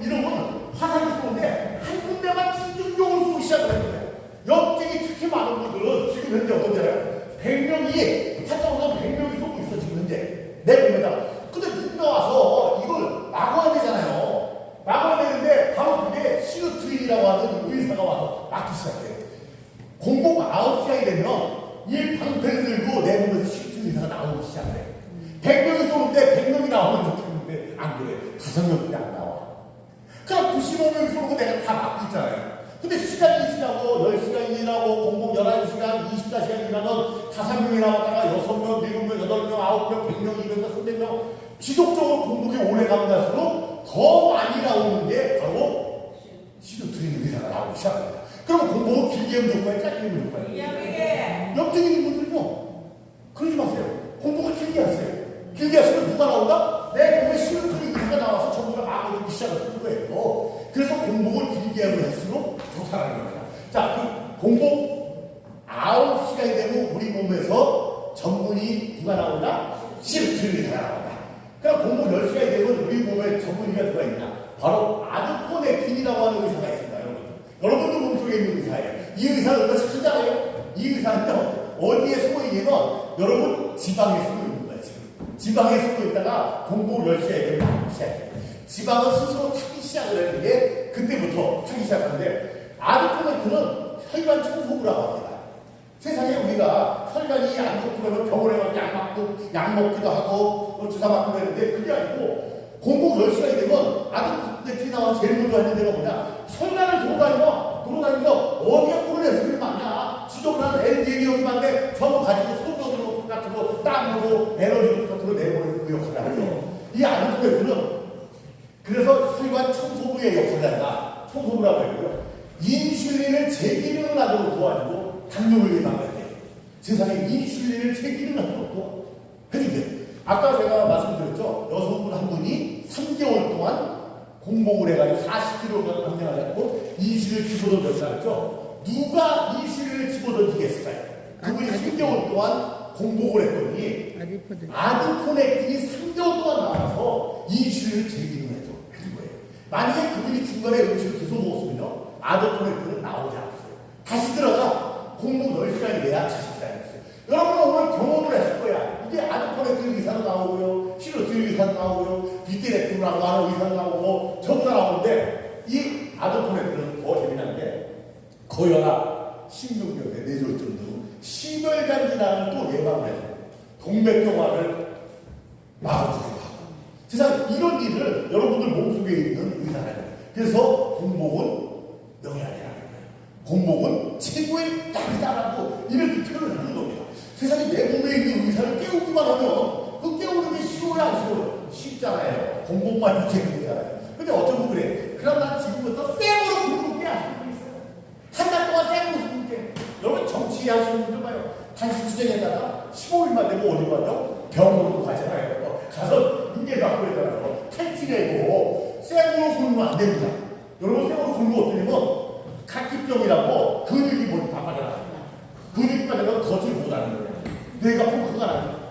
Speaker 1: 이런 건 화살을 쏘는데 한 군데만 집중적으로 쏘기 시작을 해요. 염증이 특히 많은 분들은 지금 현재 어떤지 알아요? 100명이 활성산소 100명이 쏘고 있어 지금 현재 내 몸에다. 근데 누가 와서 이걸 막아야 되잖아요. 막아야 되는데 바로 그게 시루트린이라고 하는 의사가 와서 막기 시작해요. 공복 9시간이 되면 이 방패를 들고 내 몸에서 시루트린 의사가 나오기 시작해요. 100명이 쏘는데 100명이 나오면 좋겠는데 안 그래. 5명뿐이 안 나와. 그럼 95명이 쏘고 내가 다 막고 있잖아요. 근데 시간이 지나고 10시간 일하고 공복 11시간 24시간 일하면 5명이 나왔다가 6명, 7명, 8명, 9명, 100명, 200명, 300명 지속적으로 공복이 오래 가면 갈수록 더 많이 나오는 게 바로 시루트린 의사가 나오기 시작합니다. 그럼 공복을 길게 하면 좋을까요? 짧게 하면 좋을까요? 염증 있는 분들은요, 그러지 마세요. 공복을 길게 하세요. 길게 하시면 누가 나온다? 내 몸에 시루트린 의사가 나와서 전부가 막아주기 시작하는 거예요. 그래서 공복을 길게 하면 할수록 좋다는 겁니다. 자, 그 공복 9시간이 되면 우리 몸에서 전분이 누가 나온다? 시루트린 의사가 나온다. 그럼 공복 10시간이 되면 우리 몸에 전분이가 누가 있나? 바로 아드포넥틴이라고 하는 의사가 있습니다, 여러분. 여러분도 몸속에 있는 의사예요. 이 의사는 얼마나 크잖아요? 이 의사는요, 어디에 숨어 있냐면, 여러분, 지방에 숨어 있는 거예요, 지금. 지방에 숨어 있다가 공복 10시간이 되면 나오기 시작해요. 지방은 스스로 타기 시작을 하는 게 그때부터 타기 시작하는데, 아드포넥틴은 혈관 청소부라고 합니다. 세상에 우리가 혈관이 안 좋고 그러면 병원에 가서 약 먹기도 하고 주사 맞고 그러는데 그게 아니고 공복 10시간이 되면 아드포넥틴이 나와 제일 먼저 하는 데가 뭐냐, 혈관을 돌아다니면서 어디가 코로네스를 맞냐, 지저분한 LDL이 여기 맞네, 전부 가지고 소변으로 같은 거 땀으로 에너지 같은 거 내보내는 그 역할을 하죠. 이 아드포넥틴은 그래서 혈관 청소부의 역할을 한다. 청소부라고 하고요. 인슐린을 재기능을 하도록 도와주고 당뇨를 예방할 때 세상에 인슐린을 재기능하도록 해준대요. 아까 제가 말씀드렸죠. 여성분 한 분이 3개월 동안 공복을 해가지고 40kg 감량하자고 인슐린을 집어던졌다 했죠. 누가 인슐린을 집어던지겠을까요? 그분이 3개월 동안 공복을 했더니 아드포넥틴이 3개월 동안 나와서 인슐린을 재기능을 해준 거예요. 만약에 그분이 중간에 음식을 계속 먹었으면요, 아드포넥틴은 나오지 않았어요. 다시 들어가 공복 10시간이 돼야 다시 기다렸어요. 여러분은 오늘 경험을 했을 거야. 이게 아드포넥틴 의사도 나오고요, 시루트린 의사도 나오고요, 비테렉틴이라고 하는 의사도 나오고 전부 다 나오는데, 이 아드포넥틴은 더 재미난 게 고혈압, 심근경색, 뇌졸중 등 심혈관 질환을 또 예방을 해서 동맥경화를 막아주기도 하고, 세상 이런 일을 여러분들 몸속에 있는 의사예요. 그래서 공복은 명약이라는 거예요. 공복은 최고의 약이다라고 이렇게 표현을 하는 겁니다. 세상에 내 몸에 있는 의사를 깨우기만 하면 그 깨우는 게 쉬워요, 안 쉬워요? 쉽잖아요. 공복만 유지하는 거잖아요. 근데 어쩌면 그래. 그럼 난 지금부터 생으로 공복해 하시는 분 있어요. 한 달 동안 생으로 공복해. 여러분 정치하시는 분들 봐요. 단식 투쟁에다가 15일만 되면 어디 가죠? 병원으로 가잖아요. 가서 인계 받고 있잖아요. 탈진하고 생으로 굶으면 안 됩니다. 여러분 생으로 굶으면 어떠냐면 각기병이라고 근육이 모두 다 빠져나갑니다. 근육이 빠져나가면 걷질 못하는 거예요. 뇌가 펑크가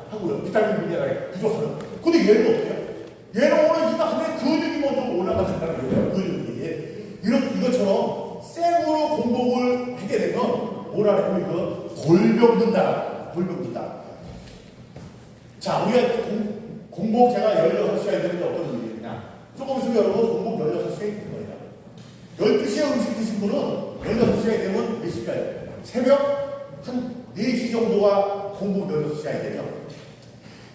Speaker 1: 하고요. 비타민 미네랄이 부족하는. 근데 얘는 어때요? 얘는 오늘 이거 하면 근육이 먼저 올라간다는 거예요. 근육이. 이것처럼 생으로 공복을 하게 되면 뭐라고 이거 골병든다. 골병든다. 자, 우리가 공복 제가 16시간이 되는데 어떤 일이냐. 조금 있으면 여러분 공복 16시간이 될 거예요. 12시에 음식 드신 분은 16시간이 되면 몇 시까요? 새벽 한 4시 정도가 공복 16시간이 되죠.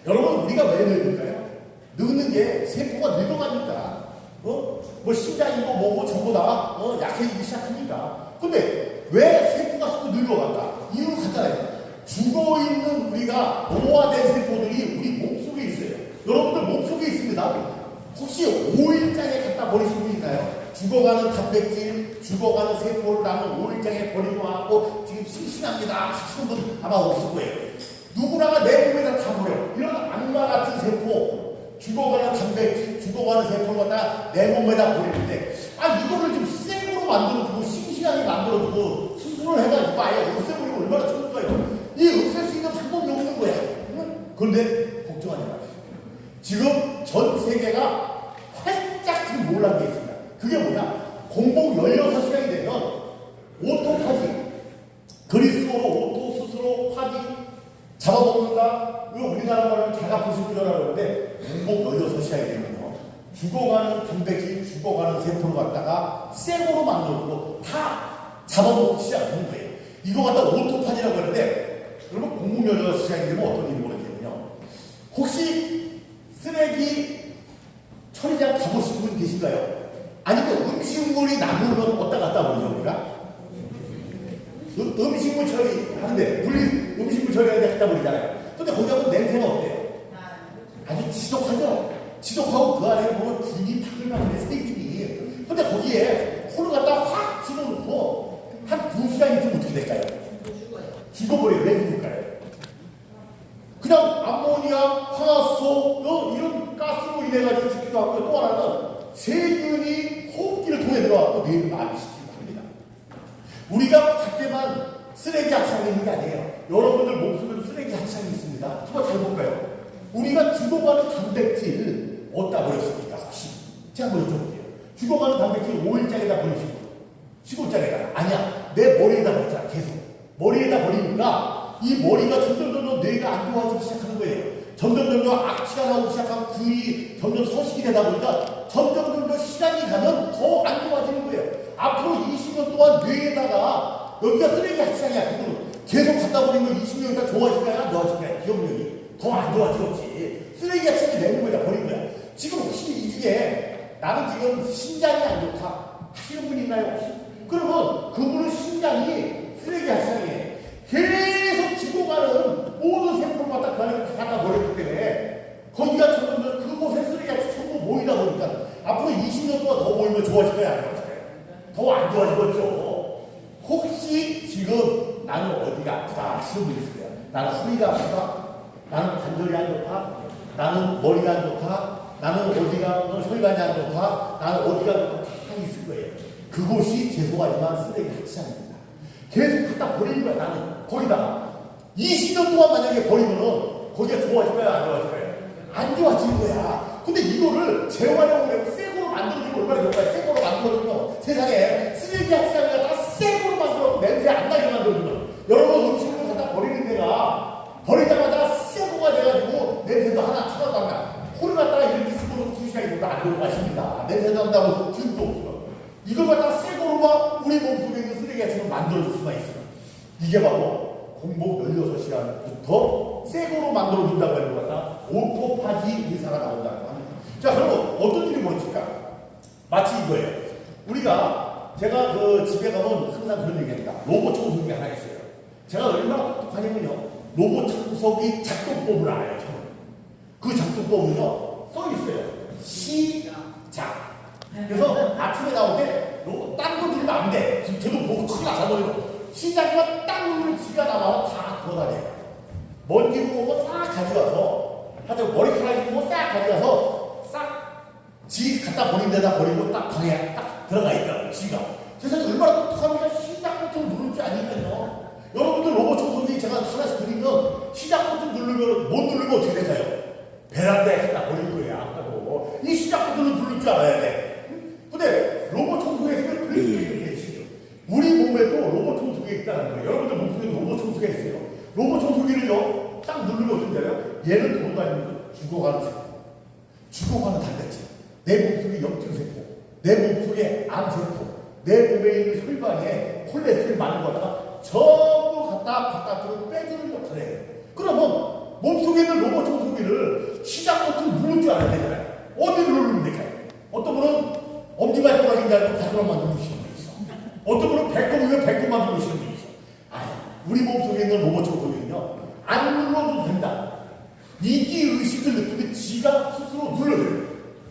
Speaker 1: 여러분, 우리가 왜 늙을까요? 늙는 게 세포가 늙어가니까, 뭐 심장이고 뭐고 전부 다 약해지기 시작하니까. 근데 왜 세포가 자꾸 늙어간다? 이유는 간단해요. 죽어있는 우리가 노화된 세포들이 우리 몸속에 있어요. 여러분들 몸속에 있습니다. 혹시 5일장에 갖다 버리신 분 있나요? 죽어가는 단백질, 죽어가는 세포를 나는 5일장에 버리고 왔고 지금 싱싱합니다 하시는 분 아마 없을 거예요. 누구나가 내 몸에다 다 버려. 이런 악마 같은 세포, 죽어가는 단백질, 죽어가는 세포를 갖다 내 몸에다 버리는데, 이거를 좀 생으로 만들어주고 싱싱하게 만들어주고 수술을 해가지고 아예 없애버리면 얼마나 좋을까요? 이 없앨 수 있는 방법이 없는 거야. 그런데 걱정하지 마세요. 지금 전 세계가 활짝 지금 놀란 게 있습니다. 그게 뭐냐? 공복 16시간이 되면 오토파지, 그리스어로 오토 스스로 파지 잡아먹는다. 이거 우리나라 말로 자가포식이라고 하는데, 공복 16시간이 되면요, 죽어가는 단백질, 죽어가는 세포를 갖다가 생으로 만들어주고 다 잡아먹기 시작하는 거예요. 이거 갖다 오토파지라고 하는데, 여러분 공복 16시간이 되면 어떤 일이 벌어지냐면요, 혹시 쓰레기 처리장 가보신 분 계신가요? 아니면 음식물이 남으면 어디다 갖다 버리죠, 우리가? 음식물 처리하는데, 음식물 처리하는데 갖다 버리잖아요. 근데 거기 가면 냄새가 어때요? 아주 지독하죠? 지독하고 그 안에 보면 균이 타글나는데 세균이. 근데 거기에 코를 갖다 확 집어넣고 한 2시간 있으면 어떻게 될까요? 죽어버려요. 왜 죽을까요? 그냥 암모니아, 황화수 이런 가스로 인해가지고 죽기도 하고 또 하나는 세균이 호흡기를 통해 들어가고 뇌를 마비시키기도 합니다. 우리가 밖에만 쓰레기 합창이 있는 게 아니에요. 여러분들 몸속에도 쓰레기 합창이 있습니다. 한번 잘 볼까요? 우리가 죽어가는 단백질 어디다 버렸습니까? 혹시? 제가 한번 여쭤볼게요. 죽어가는 단백질 5일장에다 버리시고 15장에다 아니야. 내 머리에다 버렸잖아. 계속 머리에다 버리니까 이 머리가 점점 뇌가 안 좋아지기 시작하는 거예요. 점점 악취가 나오기 시작하고 균이 점점 서식이 되다 보니까 점점 시간이 가면 더 안 좋아지는 거예요. 앞으로 20년 동안 뇌에다가 여기가 쓰레기 합창이야. 그거는 계속 갖다 버리면 20년 있다 좋아질까요? 안 좋아질까요? 기억력이 더 안 좋아지겠지. 쓰레기 합창이 내는 거야. 버린 거야. 지금 혹시 이 중에 나는 지금 신장이 안 좋다 하시는 분 있나요? 혹시? 그러면 그분은 신장이 쓰레기 합창이에요. 계속 죽어가는 모든 세포를 갖다 그 안에 다 갖다 버렸기 때문에 거기가 점점 그곳에 쓰레기가 전부 모이다 보니까 앞으로 20년 동안 더 모이면 좋아질 거야, 안 좋아질 거야? 더 안 좋아지겠죠. 혹시 지금 나는 어디가 아프다 하시는 분이 있어요. 나는 허리가 아프다, 나는 관절이 안 좋다, 나는 머리가 안 좋다, 나는 어디가 혈관이 안 좋다, 나는 어디가 좋다 다 있을 거예요. 그곳이 죄송하지만 쓰레기 합창입니다. 계속 갖다 버리는 거야. 나는 거기다가 20년 동안 만약에 버리면은 거기가 좋아질 거야, 안 좋아질 거야? 안 좋아지는 거야. 근데 이거를 재활용을 해서 새거로 만들어주면 얼마나 좋을까요? 새거로 만들어주면 세상에 쓰레기 합창을 갖다가 새거로 만들어서 냄새 안 나게 만들어주면 여러분 음식을 갖다 버리는 데가 버리자마자 새거가 돼가지고 냄새도 하나 추가도 안 나. 코를 갖다가 이렇게 쓰고 2시간 정도 안 들어가십니다. 냄새 난다고 기운도 없어. 이걸 갖다가 새거로만 우리 몸속에 있는 쓰레기 합창을 만들어줄 수가 있어요. 이게 바로 공복 16시간부터 새거로 만들어준다고 하는 것 같다. 오토파지 의사가 나온다고 합니다. 자, 그러면 어떤 일이 벌어질까? 마치 이거예요. 제가 그 집에 가면 항상 그런 얘기합니다. 로봇 청소기 하나 있어요. 제가 얼마나 똑똑하냐면요. 로봇 청소기 작동법을 알아요. 저는. 그 작동법은요. 써 있어요. 시작. 그래서 아침에 나올 때 딴 거 들으면 안 돼. 지금 저도 뭐 치가 잡아요. 시작이면 딱 누르면 지가 나와서 다 돌아다녀요. 먼지 구멍을 싹 가져와서 하여튼 머리카락이 구멍 싹 가져와서 싹 지 갖다 버린 데다 버리고 딱 방에 딱 들어가 있더라고요. 지가. 세상에 얼마나 똑똑합니까? 시작 버튼 누를 줄 아니까요. 여러분들 로봇 청소기 제가 하나씩 드리면 시작 버튼 누르면 못 누르면 어떻게 될까요? 베란다에 갖다 버릴 거야. 하고 이 시작 버튼을 누를 줄 알아야 돼. 근데 로봇 청소기에서는 그렇게 얘기해요. 우리 몸에도 로봇 청소기가 있다는 거예요. 여러분들 몸속에 로봇 청소기가 있어요. 로봇 청소기를요, 딱 누르면 어떤데요? 얘는 돌아다니면서 죽어가는 세포, 죽어가는 단백질, 내 몸속에 염증세포, 내 몸속에 암세포, 내 몸에 있는 혈관에 콜레스테롤 많은 거 갖다가 전부 갖다 바깥으로 빼주는 역할을 해요. 그러면 몸속에 있는 로봇 청소기를 시작 버튼 누를 줄 알아야 되잖아요. 어디를 누르면 될까요? 어떤 분은 엄지발가락인 줄 알고 발가락만 누르시는 분이 있어. 어떤 분은 배꼽이면 배꼽만 누르시는 분이 있어. 아니, 우리 몸속에 있는 로봇 청소기는요, 안 눌러도 된다. 위기의식을 느끼면 지가 스스로 눌러줘요.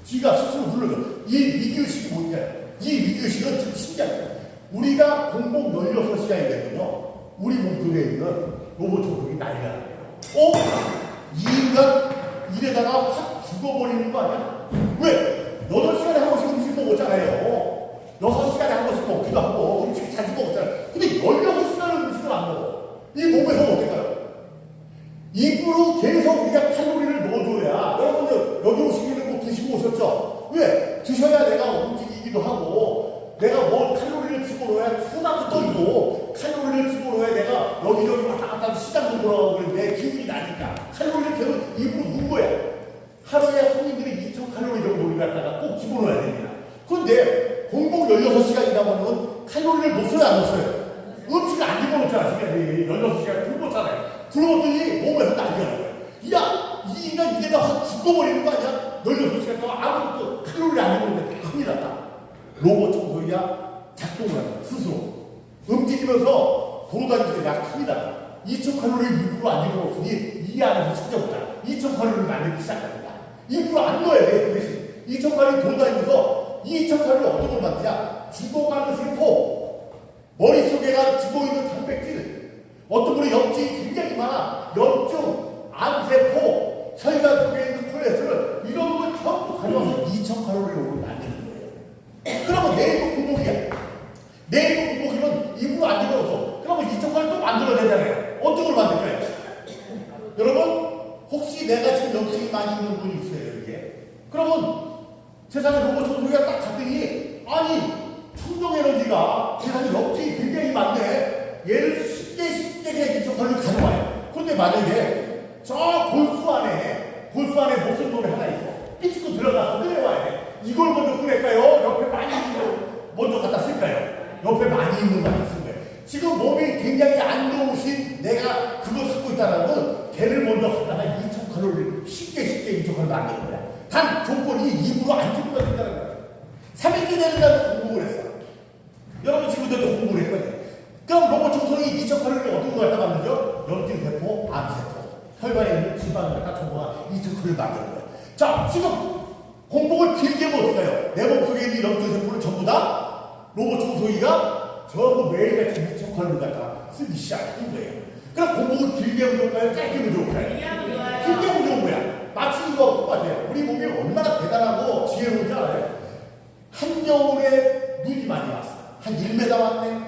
Speaker 1: 지가 스스로 눌러줘요. 이 위기의식이 뭐냐요? 이 위기의식은 좀 신기합니다. 우리가 공복 16시간이 되면요, 우리 몸속에 있는 로봇 청소기 난리가 나요. 이 인간 이래다가 확 죽어버리는 거 아니야? 왜? 8시간에 한 번씩 음식 먹었잖아요. 6시간에 한 번씩 먹기도 하고 음식 자주 먹었잖아요. 근데 16시간을 음식을 안 먹어. 이 몸에서 어떻게 가요? 입으로 계속 우리가 칼로리를 넣어줘야. 여러분들 여기 오시기는 뭐 드시고 오셨죠? 왜? 드셔야 내가 움직이기도 하고 내가 뭐 칼로리를 집어넣어야 수납도 떨고 칼로리를 집어넣어야 내가 여기저기 왔다 갔다 하면 시간도 돌아가고 그런데 기운이 나니까 칼로리를 계속 입으로 넣은 거야. 하루에 성인들이 2000칼로리 정도 우리 갖다가 꼭 집어넣어야 됩니다. 그런데 공복 16시간이다 보면 칼로리를 넣었어요, 안 넣었어요? 음식을 안 집어넣잖아. 16시간 굶었잖아요. 굶었더니 몸에서 난리가 나요. 야, 이 인간 이게 다 확 죽어버리는 거 아니야? 16시간 동안 아무것도 칼로리 안 집어넣는데 큰일 났다. 로봇 청소기가 작동을 하는 스스로. 움직이면서 돌아다니면서 야, 큰일 났다. 2000칼로리 일부러 안 집어넣었으니 이 안에서 찾아보자. 2000칼로리를 만들기 시작합니다. 입으로 안 넣어야 돼. 그 대신 2,000칼로리 돌다니면서 2,000칼로리 어떤 걸 만드냐? 죽어가는 세포, 머릿속에가 죽어있는 단백질, 어떤 분은 염증이 굉장히 많아. 염증, 암세포, 혈관 속에 있는 콜레스테롤 이런 걸 전부 가져와서 2,000칼로리로 만드는 거예요. 그러면 내일도 공복이야. 내일도 공복이면 입으로 안 들어서 그러면 2,000칼로리 또 만들어야 되잖아요. 어떤 걸 만들까요? 여러분 혹시 내가 지금 염증이 많이 있는 분이 있어요 이게? 그러면 세상에 로봇 청소기가 딱 갔더니 아니 충동 에너지가 세상에 염증이 굉장히 많네. 얘를 쉽게 그냥 2,000칼로리 가져와요. 그런데 만약에 저 골수 안에 무슨 노래 하나 있어. 삐치고 들어가서 끓여와야 돼. 이걸 먼저 끓일까요? 옆에 많이 있는 거 먼저 갖다 쓸까요? 옆에 많이 있는 거 갖다 쓸 거예요. 지금 몸이 굉장히 안 좋으신 내가 그걸 갖고 있다는 건 걔를 먼저 갖다가 2,000칼로리를 쉽게 2,000칼로리 만드는 거야. 단 조건이 입으로 안 죽어야 된다는 거야. 3일째 되는다고 공부를 했어. 여러분 친구들도 공부를 했거든요. 그럼 로봇 청소기 2,000칼로리를 어떤 걸 갖다 만들죠? 염증세포, 암세포, 혈관에 있는 지방을 갖다 전부가 2,000칼로리를 만드는 거야. 자, 지금 공복을 길게 하면 어떨까요? 내 몸속에 있는 염증세포를 전부 다 로봇 청소기가 전부 매일같이 2,000칼로리를 갖다 쓰기 시작하는 거예요. 그럼 공복을 길게 하면 좋을까요? 짧게 하면 좋을까요? 길게 하면 좋은 거야. 마치 이거 똑같아요. 우리 몸이 얼마나 대단하고 지혜로운지 알아요? 한겨울에 눈이 많이 왔어. 한 1m 왔네.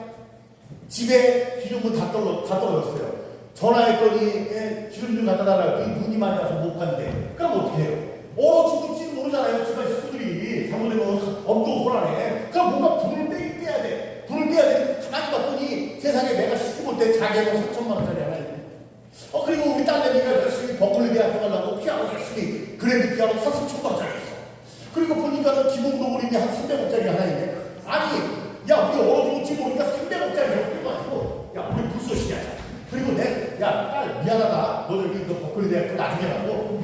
Speaker 1: 집에 기름은 다 떨어졌어요. 전화했더니 기름 좀 갖다 달라고 눈이 많이 와서 못 간대. 그럼 어떻게 해요? 얼어 죽을지는 모르잖아요. 집안 식구들이 잘못되면 엄청 곤란해. 그럼 뭔가 불을 떼야 돼. 불을 떼야 돼. 가만히 봤더니 세상에 내가 시집올 때 자개가 3,000만 원짜리 하나 있네. 그리고 우리 딸내미가 열심히 버클리 대학교 가려고 피아노 열심히 그랜드 피아노 4,000만 원짜리 있어. 그리고 보니까는 기본도구림이 한 300원짜리 하나 있네. 아니, 야, 우리 얼어 죽을지 모르니까 300원짜리 좀 가지고, 야, 우리 불쏘시게 하자. 그리고 야, 딸, 미안하다. 너 저기 너 버클리 대학교 나중에 가고,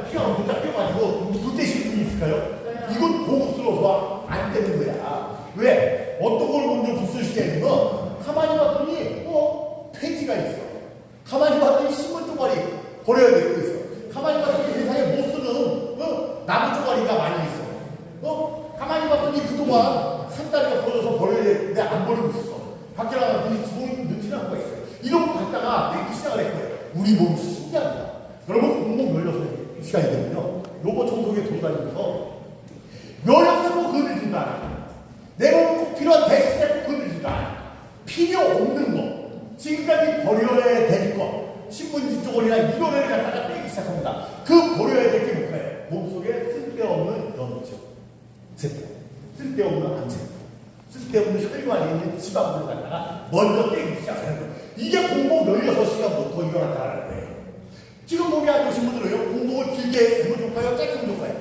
Speaker 1: 피아노 문자 껴가지고, 불 떼실 분이 있을까요? 이건 고급스러워서 안 되는 거야. 왜? 어떤 걸 먼저 불쏘시게 했는 건, 가만히 봤더니, 폐지가 있어. 가만히 봤더니 신문 쪼가리 버려야 되고 있어. 가만히 봤더니 세상에 못 쓰는, 나무 쪼가리가 많이 있어. 가만히 봤더니 그동안 상다리가 벌어서 버려야 되는데 안 버리고 있어. 밖에 나가더니 주머니 넣지 않고 있어요. 이런 거 갖다가 내기 시작을 했고요. 우리 몸이 신기합니다. 여러분 공복 16시간이 되면요. 로봇 청소기에 돌아다니면서 면역세포 건드리지도 않아요. 내 몸에 꼭 필요한 대시세포 건드리지도 않아요. 필요 없는 거. 지금까지 버려야 될 거. 신문지 쪼가리나 이런 애를 갖다가 떼기 시작합니다. 그 버려야 될 게 뭘까요? 몸속에 쓸데없는 염증, 세포, 쓸데없는 암세포, 쓸데없는 혈관에 있는 지방을 갖다가 먼저 떼기 시작하는 거예요. 이게 공복 16시간부터 일어났다는 거예요. 지금 몸이 안 좋으신 분들은요, 공복을 길게 하면 좋을까요? 짧게 하면 좋을까요?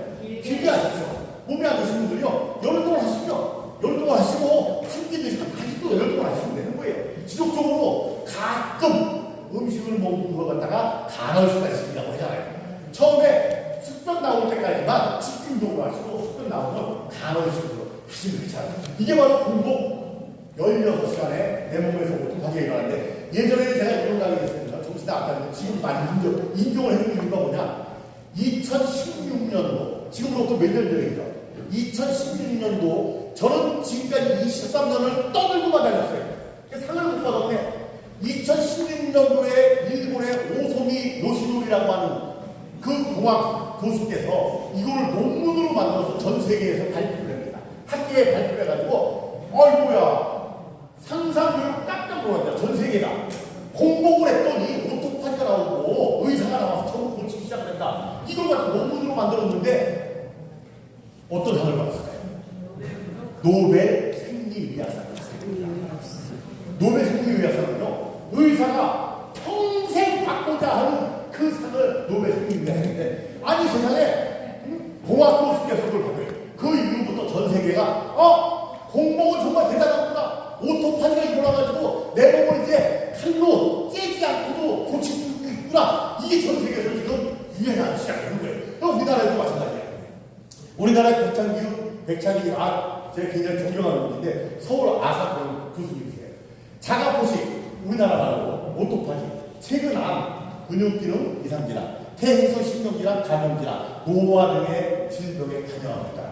Speaker 1: 길게 하십시오. 몸이 안 좋으신 분들은요, 열흘 동안 하시죠. 열흘 동안 하시고, 한 끼 드시고, 다시 또 열흘 동안 하시면 되는 거예요. 지속적으로 가끔 음식을 먹는 걸 갖다가 간헐식단식이라고 하잖아요. 처음에 숙변 나올 때까지만 집중적으로 하시고, 숙변 나오면 간헐식으로 하시면 괜찮아요. 이게 바로 공복 16시간에 내 몸에서 오토파지가 일어나는데, 예전에는 제가 이런 강의를 했습니다. 정신이 아까는 지금 많이 인정을 해주는 이유가 뭐냐? 2016년도, 지금으로부터 몇 년 전이죠? 2016년도 저는 지금까지 23년을 떠들고만 다녔어요. 상을 못 받았네. 2016년도에 일본의 오소미 요시노리라고 하는 그 공학 교수께서 이거를 논문으로 만들어서 전 세계에서 발표를 합니다. 학계에 발표를 해가지고 어이구야 상상력을 깜짝 놀랐다. 전 세계가 공복을 했더니 오토파지가 나오고 의사가 나와서 전부 고치기 시작된다. 이걸 가지고 논문으로 만들었는데 어떤 상을 받았을까요? 노벨 생리의학상이었습니다. 노벨 생리의학상은요, 의사가 평생 받고자 하는 그 상을 노벨 생리의학상인데, 아니 세상에 공학교수께서 그걸 받아요. 그 이후부터 전 세계가 공복은 정말 대단하구나. 오토파지가 일어나가지고 내 몸을 이제 칼로 째지 않고도 고칠 수 있구나. 이게 전 세계에서 지금 유행하기 시작하는 거예요. 그럼 우리나라에도 마찬가지예요. 우리나라의 백창기 제가 굉장히 존경하는 분인데 서울 아사병 교수님이세요. 자가포식, 우리나라 말로 오토파지, 체근암, 근육기능 이상질환, 폐해소 신경질환, 감염질환, 노화 등의 질병에 관여합니다.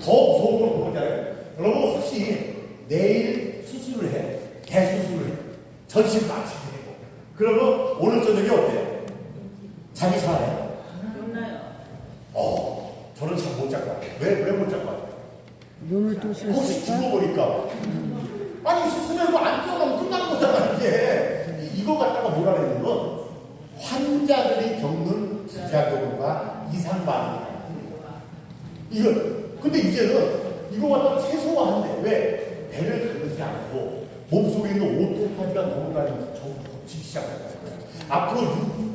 Speaker 1: 더 무서운 건 뭐냐면 여러분 혹시 내일 수술을 해, 대수술을 해, 전신 마취를 되고 그러면 오늘 저녁에 어때요? 잠이 잘해요? 저는 잠 못 잘 것 같아요. 왜 못 잘 것 같아요?
Speaker 3: 눈을
Speaker 1: 혹시
Speaker 3: 뜨셨을까?
Speaker 1: 죽어버릴까? 아니 수술하고 안 뛰어가면 끝나는 거잖아 이제. 이거 갖다가 뭐라 그러는 건 환자들이 겪는 부작용과 이상 반응이야. 이거 근데 이제는 이거 갖다가 최소화한대. 왜? 배를 가르지 않고 몸속에 있는 오토파지가 너무 많이 덮치기 시작한다. 앞으로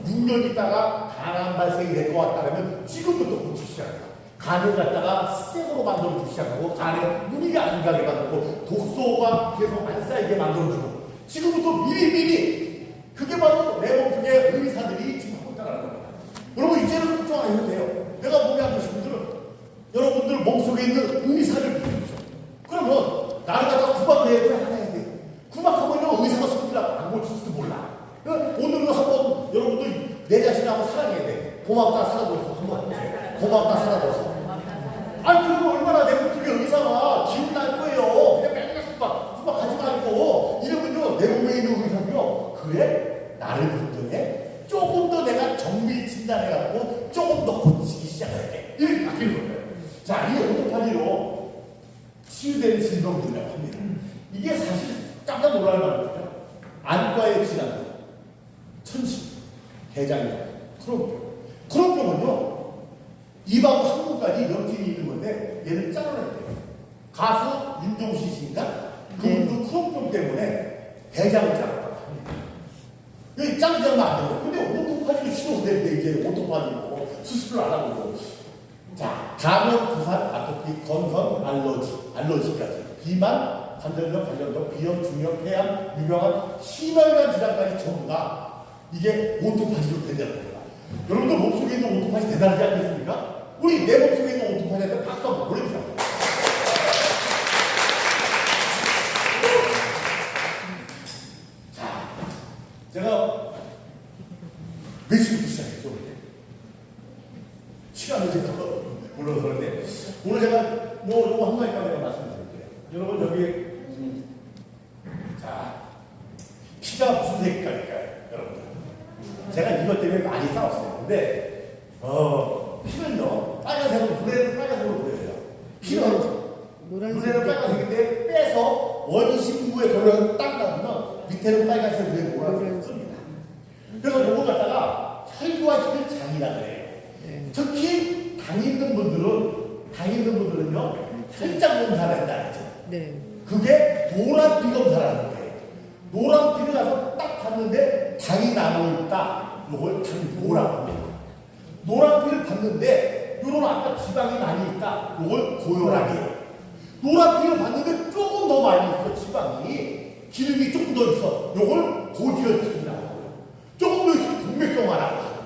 Speaker 1: 6년 있다가 간암 발생이 될 것 같다면 지금부터 고치기 시작한다. 간을 갖다가 쇠로 만들어주기 시작하고 간에 눈이 안 가게 만들고 독소가 계속 안 쌓이게 만들어주고 지금부터 미리미리 그게 바로 내 몸속에 의사들이 지금 하고 있다는 겁니다. 여러분 이제는 걱정 안 해도 돼요. 내가 몸이 안 좋으신 분들은 여러분들 몸속에 있는 의사를 믿으십시오. 그러면 나를 갖다가 구박을 해야 돼? 안 해야 돼? 구박하면 의사가 손질하고 안 고칠지도 몰라. 오늘은 한번 여러분들 내 자신을 한번 사랑해야 돼. 고맙다 사랑해서 한번 해보세요. 고맙다 사랑해서. 아니 그리고 얼마나 내 몸속에 의사가 기운 날 거예요. 그냥 맨날 구박하지 말고 이러면요 내 몸에 있는 의사는요 그래? 나를 긍정해? 조금 더 내가 정밀 진단해갖고 조금 더 고치기 시작해야 돼. 이렇게 바뀌는 거예요. 자, 이 오토파지로 치유되는 질병들이라고 합니다. 이게 사실 깜짝 놀랄 만하죠. 안과의 질환, 천식, 대장염, 크론병은요 입하고 항문까지 염증이 있는 건데 얘를 잘라내요. 가수 윤종신 씨인가? 그분도 크론병 때문에 대장을 잘랐다고 합니다. 여기 자르지 않으면 안 돼요. 근데 오토파지도 치료되는데 이제 오토파지고 수술을 안 하고 자, 감염, 부산, 아토피, 건선, 알러지까지 비만, 관절염, 관련성, 비염, 중염, 폐암, 유명한 심혈관 질환까지 전부 다 이게 오토파지로 된다는 겁니다. 여러분들 몸속에 있는 오토파지 대단하지 않겠습니까? 우리 내 몸속에 있는 오토파지한테 박수 한번 보내주자. 자, 제가 며칠부터 시작했죠? 시간을 제가 물어서 그런데 오늘 제가 요거 한 가지만 내가 말씀드릴게요. 여러분 여기 자 피가 무슨 색깔일까요? 여러분 제가 이것 때문에 많이 싸웠어요. 근데 피는요 빨간색으로 눈에는 빨간색으로 보여요. 피는 눈에는 빨간색인데 빼서 원심부에 돌려서 딱 놔두면 밑에는 빨간색 위에 노란색으로 씁니다. 그래서 요거 갖다가 혈과 힘을 장이라 그래요. 특히 당 있는 분들은요 혈장 검사를 한다 했죠.
Speaker 3: 네.
Speaker 1: 그게 노란피 검사라는 거예요. 노란피를 가서 딱 봤는데 당이 남아있다. 이걸 당노라고 합니다. 노란피를 봤는데 요런 아까 지방이 많이 있다. 이걸 고혈압이에요. 노란피를 봤는데 조금 더 많이 있어. 지방이 기름이 조금 더 있어. 요걸 고지혈증이라고 하고요. 조금 더 있으면 동맥경화라고 하고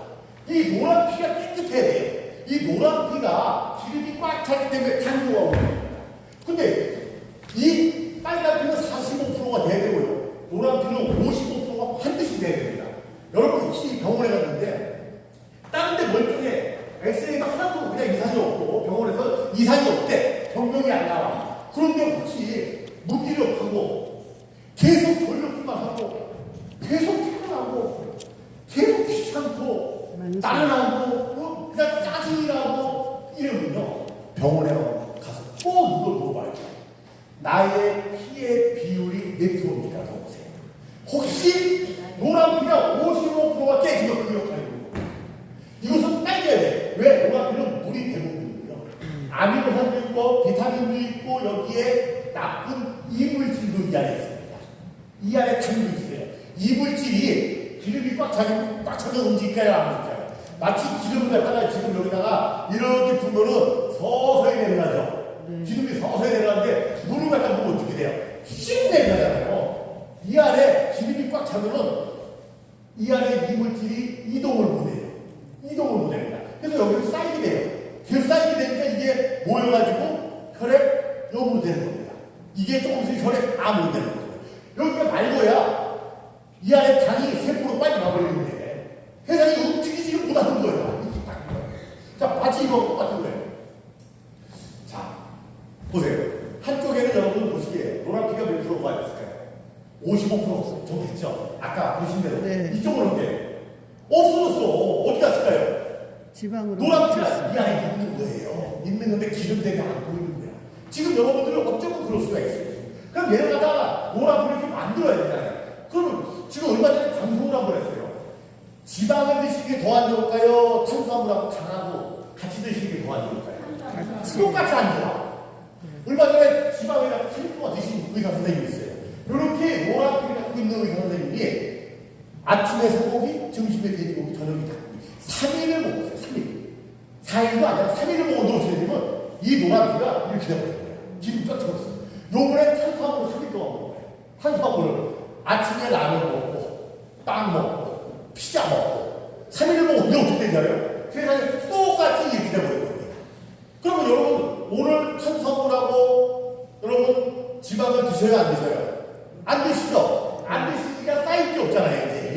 Speaker 1: 이 노란피가 깨끗해야 돼요. 이 노란피가 기름이 꽉 차기 때문에 당뇨가 오는 겁니다. 근데 이 빨간피는 45%가 돼야 되고요. 노란피는 55%가 반드시 돼야 됩니다. 여러분 혹시 병원에 갔는데 다른 데 멀쩡해. 엑스레이가 하나도 그냥 이상이 없고 병원에서 이상이 없대. 병명이 안 나와. 그런데 혹시 무기력하고 계속 졸렸기만 하고 계속 피곤하고 계속 귀찮고 나른하고 그냥 짜증이 나고 이러면요 병원에 가서 꼭 이걸 물어봐요. 나의 피의 비율이 몇 프로입니까? 물어보세요. 혹시 노란피가 55%가 깨지면 그 역할이 있는 거예요. 이것은 빨개야 돼. 왜? 노란피는 물이 대부분이고요. 아미노산도 있고 비타민도 있고 여기에 나쁜 이물질도 이 안에 있습니다. 이 안에 당도 있어요. 이물질이 기름이 꽉 차면 움직일까요? 안 움직일까요? 마치 기름을 갖다가 지금 여기다가 이렇게 부으면은 서서히 내려가죠. 기름이 서서히 내려가는데 물을 갖다 보면 어떻게 돼요? 씩 내려가잖아요. 이 안에 기름이 꽉 차면은 이 안에 이물질이 이동을 못해요. 이동을 못합니다. 그래서 여기서 쌓이게 돼요. 계속 쌓이게 되니까 이게 모여가지고 혈액 염으로 되는 겁니다. 이게 조금씩 혈액 암으로 되는 거예요. 여기가 말고야 이 안에 당이 세포로 빨리 가버리는데 세상이 움직이지를 못하는 거예요. 자, 마치 마치 이거 똑같은 거예요. 자, 보세요. 한쪽에는 여러분 보시기에 노란피가 몇 프로가 있을까요? 55% 좋겠죠. 아까 보신 대로
Speaker 2: 네.
Speaker 1: 이쪽으로 이렇게 없어졌어. 어디 갔을까요?
Speaker 2: 지방으로
Speaker 1: 노란피가
Speaker 2: 뭉쳤어요.
Speaker 1: 이 안에 있는 거예요. 있는 건데 기름 때문에 안 보이는 거야. 지금 여러분들은 어쩌면 그럴 수가 있어요. 그럼 얘를 갖다가 노란피를 이렇게 만들어야 되잖아요. 그러면 지금 얼마 전에 방송을 한번 했어요. 지방을 드시는 게 더 안 좋을까요? 탄수화물하고 강하고 같이 드시는 게 더 안 좋을까요?
Speaker 2: 같이.
Speaker 1: 똑같이 안 좋아. 얼마 전에 지방이랑 3%가 드신 의사 선생님이 있어요. 이렇게 노란피를 갖고 있는 의사 선생님이 아침에 소고기, 점심에 돼지고기, 저녁에 닭고기 3일을 먹었어요. 3일. 4일도 아니라 3일을 먹었는데 어떻게 되면 이 노란피가 이렇게 되는 거예요. 기름 쫙 요번에 탄수화물을 3일 동안 먹은 거예요. 탄수화물을 아침에 라면 먹고 빵 먹고 피자 먹고 3일을 먹었는데 어떻게 되냐요? 세상에 똑같이 이렇게 돼버린 겁니다. 그러면 여러분 오늘 탄수화물하고 여러분 지방을 드셔야 안 드셔요? 안 드시죠? 안 드시니까 쌓일 게 없잖아요. 이제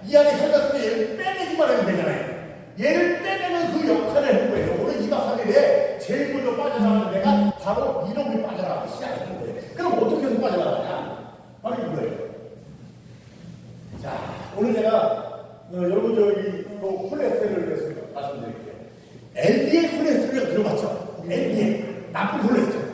Speaker 1: 이 안에 혈관속에 얘를 빼내기만 하면 되잖아요. 얘를 빼내는 그 역할을 하는 거예요. 오늘 2박 3일에 제일 먼저 빠져나가는 데가 바로 이놈이 빠져나가기 시작하는 거예요. 그럼 어떻게 해서 빠져나가냐? 바로 이거예요. 자, 오늘 제가 여러분 저기 콜레스테롤을 위해서 말씀드릴게요. LDL 콜레스테롤을 들어봤죠? LDL 나쁜 콜레스테롤.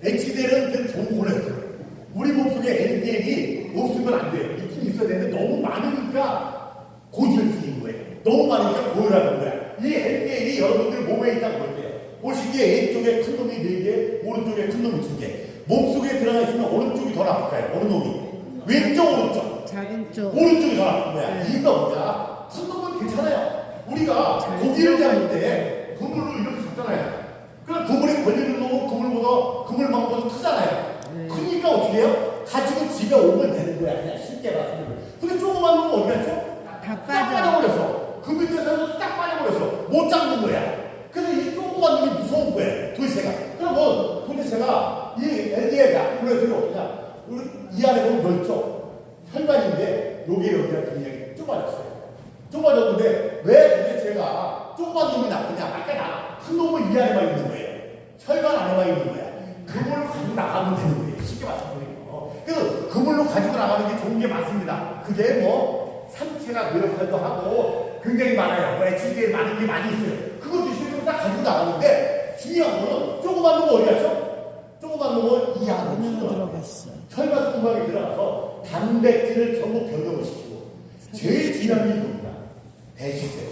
Speaker 1: HDL은 좋은 콜레스테롤. 우리 몸속에 LDL이 없으면 안 돼요. 있긴 있어야 되는데 너무 많으니까 고지혈증인 거예요. 너무 많으니까 고혈압인 거야. 이 LDL이 여러분들 몸에 있다고 볼게요. 보시기에 왼쪽에 큰 놈이 4개, 오른쪽에 큰 놈이 2개. 몸속에 들어가 있으면 오른쪽이 더 나쁠까요? 어느 놈이? 왼쪽, 오른쪽.
Speaker 2: 작은 쪽.
Speaker 1: 오른쪽이 더 나쁜 거야. 이유가 뭐냐? 큰 놈은 괜찮아요. 우리가 고기를 잡을 때 그물로 이렇게 잡잖아요. 그럼 그물에 걸리는 놈은 그물만보다 크잖아요. 크니까 어떻게 해요? 가지고 집에 오면 되는 거야. 그냥 쉽게 말하면. 근데 조그만 놈은 어디 갔죠?
Speaker 2: 다
Speaker 1: 딱
Speaker 2: 빠져.
Speaker 1: 빠져버렸어. 그 밑에서도 딱 빠져버렸어. 못 잡는 거야. 그래서 이 조그만 놈이 무서운 거예요. 도대체가. 그러면 도대체가 이 LDL 약물에서 어떠냐? 이 안에 보면 넓죠? 혈관인데 여기가 굉장히 좁아졌어요. 좁아졌는데 왜 도대체가 조그만 놈이 나쁘냐? 아까 큰 놈은 이 안에만 있는 거예요. 혈관 안에만 있는 거야. 그물로 가지고 나가면 되는 거예요. 쉽게 말씀드리고. 그래서 그물로 가지고 나가는 게 좋은 게 많습니다. 그게 뭐 삼체나 뇌역할도 하고 굉장히 많아요. 뭐 HDL 많은 게 많이 있어요. 그거 드시면 딱 가지고 나가는데 중요한 거는 조그만 놈은 어디 갔죠? 조그만 놈은 이 안으로
Speaker 2: 들어갔어.
Speaker 1: 혈관 순방에 들어가서 단백질을 전부 변형을 시키고 제일 중요한 게 이겁니다. 대시세포.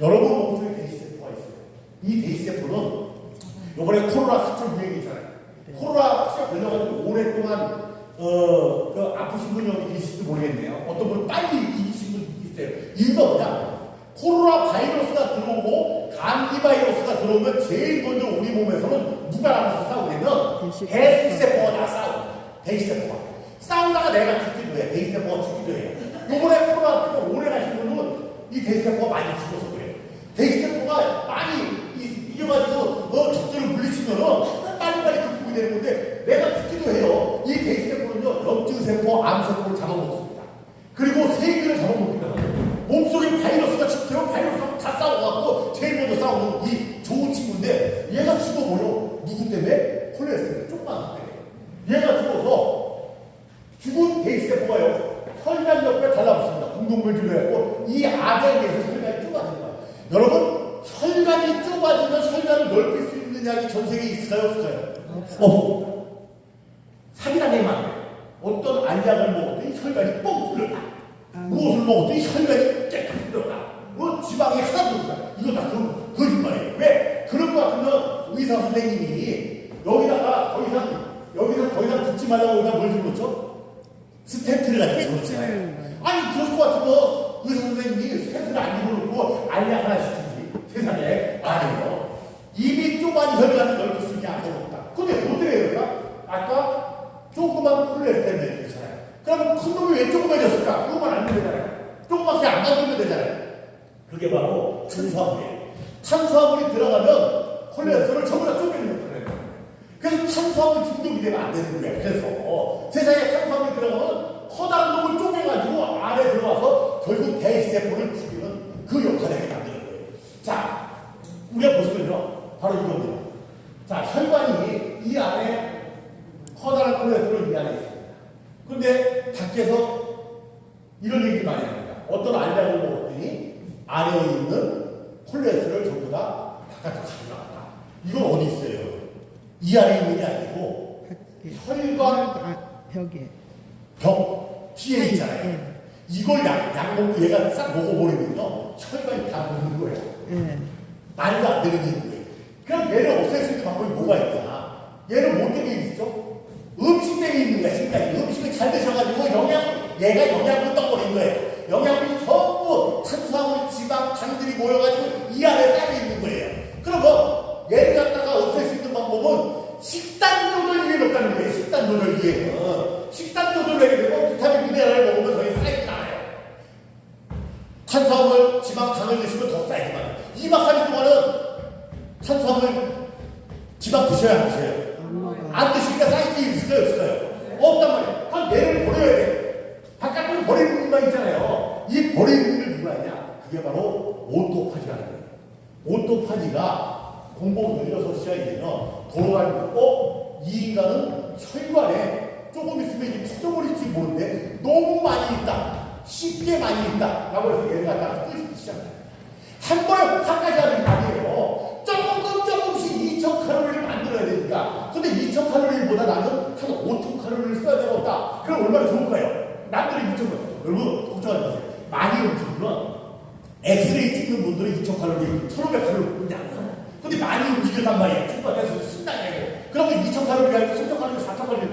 Speaker 1: 여러분 몸속에 대시세포가 있어요. 이 대시세포는 이번에 코로나 수출 유행이 있잖아요. 코로나 수출 걸려가지고 오랫동안 그 아프신 분이 여기 계실지 모르겠네요. 어떤 분은 빨리 이기신 분이 있어요. 이유가 뭐냐? 코로나 바이러스가 들어오고 감기 바이러스가 들어오면 제일 먼저 우리 몸에서는 누가 나가서 싸우냐면 대시세포가 다 싸워요. 대시세포가. 싸우다가 내가 죽기도 해. 대시세포가 죽기도 해요. 요번에 코로나 오래 가신 분은 이 대시세포가 많이 죽어서 그래요. 대시세포가 많이 이겨가지고 적들을 물리치면은 빨리빨리 극복이 되는 건데 내가 죽기도 해요. 이 대시세포는요 염증세포, 암세포를 잡아먹습니다. 그리고 세균을 잡아먹습니다. 몸속에 바이러스가 집태워 바이러스하고 다 싸워갖고 제일 먼저 싸우는 이 좋은 친구인데 얘가 죽어버려. 누구 때문에? 콜레스테롤 조금만 때문에. 얘가 죽어서 죽은 대시세포가요 혈관 옆에 달라붙습니다. 공동물질로 해갖고 이 악에 의해서 혈관이 좁아진 거예요. 여러분 혈관이 좁아지면 혈관을 넓힐 수 있는 약이 전 세계에 있을까요? 없을까요? 없어. 사기라는 얘기만 해요. 어떤 알약을 먹었더니 혈관이 뻥 뚫렸다. 무엇을 먹었더니 혈관이 깨끗이 뚫렸다. 뭐 지방이 하나도 없다. 이거 다 거짓말이에요. 왜? 그럴 것 같으면 의사 선생님이 여기다가 더 이상 듣지 말라고 여기다 뭘 집어넣죠? 스탠트를 갖다 집어넣잖아요. 아니 그럴 것 같으면 의사 선생님이 스탠트를 안 집어넣고 알약 하나 시키지. 세상에 아니요. 이미 좁은 혈관을 넓힐 수 있는 약이 없다. 근데 어떻게 해요? 아까 조그만 콜레스테롤 얘기했잖아요. 그러면 큰 놈이 왜 조그만해졌을까? 그것만 알면 되잖아요. 조그맣게 안 만들면 되잖아요. 그게 바로 탄수화물이에요. 탄수화물이 들어가면 콜레스테롤을 전부 다 쪼개는 거예요. 그래서 탄수화물 중독이 되면 안 되는 거예요. 그래서 세상에 탄수화물이 들어가면 커다란 놈을 쪼개가지고 안에 들어와서 결국 대시세포를 죽이는 그 역할을 하게 만드는 거예요. 자, 우리가 보시면요. 바로 이겁니다. 자, 혈관이 이 안에 커다란 콜레스테롤 이 안에 있습니다. 그런데 밖에서 이런 얘기 많이 합니다. 어떤 알약을 먹었더니 안에 있는 콜레스테롤 전부 다 바깥으로 가져나간다. 이건 어디 있어요? 이 안에 있는 게 아니고 혈관
Speaker 2: 벽에.
Speaker 1: 벽 뒤에 있잖아요. 이걸 약 먹고 얘가 싹 먹어버리면요. 혈관이 다 먹는 거예요.
Speaker 2: 예.
Speaker 1: 말도 안 되는 얘기예요. 그럼 얘를 없앨 수 있는 방법이 뭐가 있냐? 얘를 뭐 때문에 있죠? 음식 때문에 있는 거야, 심장이. 음식을 잘 드셔가지고 얘가 영양분 떠버린 거예요. 영양분이 전부 탄수화물, 지방, 당들이 모여가지고 이 안에 쌓여 있는 거예요. 그러면 얘를 갖다가 없앨 수 있는 방법은 식단 조절 위에 넣다는 거예요. 식단 조절 위에. 식단 조절을 하게 되면 비타민 미네랄을 먹으면 거의 쌓이지 않아요. 탄수화물, 지방, 당을 드시면 더 쌓이지만 2박 3일 동안은 탄수화물, 지방 드셔야 안 드셔요? 안 드시니까 쌓이지 있을까요? 없을까요? 없단 말이에요. 그럼 얘를 버려야 돼. 바깥으로 버리는 것만 있잖아요. 이 버리는 걸 누가 하냐? 그게 바로 오토파지라는 거예요. 오토파지가 공복 16시간이 되면 돌아가니까 이 인간은 혈관에 조금 있으면 이게 터져버릴지 모르는데 너무 많이 있다. 쉽게 많이 있다. 라고 해서 얘를 갖다가 끄기 시작해요. 한 번에 확까지 하는 게 아니에요. 조금씩 2000칼로리를 만들어야 되니까. 근데 2000칼로리보다 나는 한 5000칼로리를 써야 되겠다. 그럼 얼마나 좋을까요? 남들이 2000칼로리. 여러분, 걱정하지 마세요. 많이 움직이면 엑스레이 찍는 분들은 2000칼로리, 1500칼로리 뿐이 안 써요. 근데 많이 움직였단 말이에요. 출발해서 신나게. 그러면 2000칼로리 아니고 3000칼로리, 4000칼로리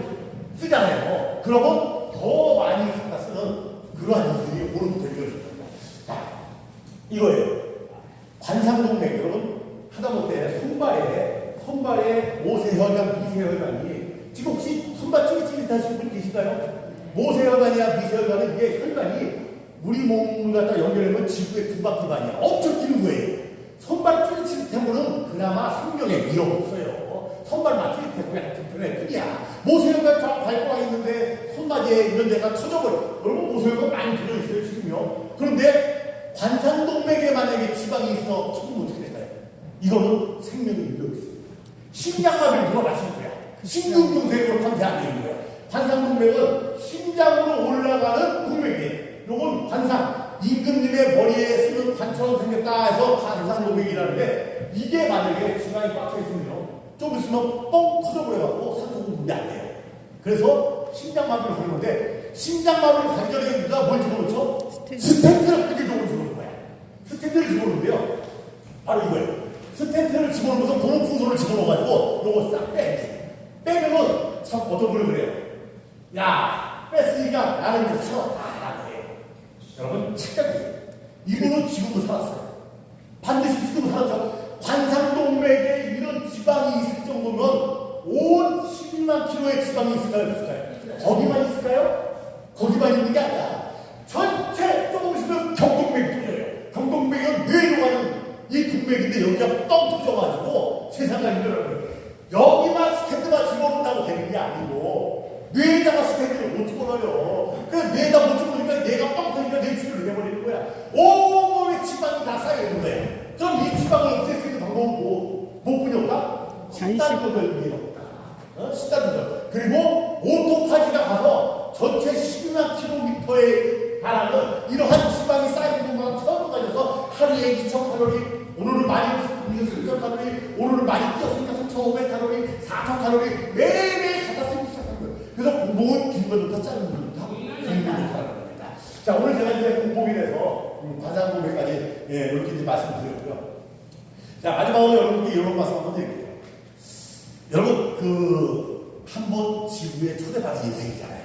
Speaker 1: 쓰잖아요. 그러면 더 많이 갖다 쓰는 그러한 일들이 오늘부터 이루어집니다. 자, 이거예요. 관상동맥, 여러분, 하다못해 손발에 모세혈관, 미세혈관이 지금 혹시 손발 찌릿찌릿하신 분 계실까요? 모세혈관이야 미세혈관은 이게 혈관이 우리 몸을 갖다 연결하면 지구의 두 바퀴반이야. 엄청 긴 거예요. 손발 찌릿찌릿한 분은 그나마 생명에 위협 없어요. 손발만 찌릿하고 그냥 불편할 뿐이야. 모세혈관 저 밟고 있는데 손바지에 이런 데가 터져버려. 여러분 모세혈관 많이 들어있어요 지금요. 그런데 관상동맥에 만약에 지방이 있어 터지면 어떻게 될까요? 이거는 생명의 위협이 있습니다. 심장마비를 누가 맞추는 거야. 심근경색으로 판대 안 되는 거야. 관상동맥은 심장으로 올라가는 동맥이에요. 요건 관상. 임금님의 머리에 쓰는 관처럼 생겼다 해서 관상동맥이라는데 이게 만약에 지방이 꽉 차있으면 좀 있으면 뻥 터져버려갖고 산소 공급이 안 돼요. 그래서 심장마비를 하는데 심장마비를 가기 전에 우리가 뭘 집어넣죠? 스텐트를 크게 집어넣는 거야. 스텐트를 집어넣는데요. 바로 이거예요. 스텐트를 집어넣으면서 고농풍소를 집어넣어가지고 요거 싹 빼면은 참 어떤 분을 그래요. 야, 뺐으니까 나는 이제 살았다. 라고 해요. 여러분, 착각이에요. 이분은 지금도 살았어요. 반드시 지금 살았죠. 관상동맥에 이런 지방이 있을 정도면 온 12만 킬로의 지방이 있을까요? 없을까요? 거기만 있을까요? 거기만 있는 게 아니라 전체 조금 있으면 경동맥이 뚫려요. 경동맥은 뇌로 가는 이 동맥인데 여기가 뻥 터져가지고 세상을 힘들어요. 여기만 스탠드만 집어넣는다고 되는 게 아니고 뇌에다가 스탠드를 못 집어넣어요. 그래서 뇌에다 못 집어넣으니까 뇌가 뻥 터지니까 뇌출을 내버리는 거야. 온몸에 지방이 다 쌓여있는 거예요. 그럼 이 지방을 없앨 수 있는 방법은 뭐 뿐이 없다? 식단조절 위에 없다. 식단조절. 그리고 오토파지가 가서 전체 12만 킬로미터에 달하는 이러한 지방이 쌓이는 것만 처음 가져서 하루에 2,000칼로리, 오늘은 많이 뛰었으니까 3,000칼로리, 오늘은 많이 뛰었으니까 3,500칼로리, 4,000칼로리 매일매일 갖다 쓰기 시작하는 거예요. 그래서 공복은 긴 것부터 짧은 것부터 긴 것부터 하는 겁니다. 자, 오늘 제가 이제 공복이라서 관상동맥까지 이렇게 이제 말씀드렸고요. 자, 마지막으로 여러분께 이런 말씀 한번 드릴게요. 여러분, 한번 지구에 초대받은 인생이잖아요.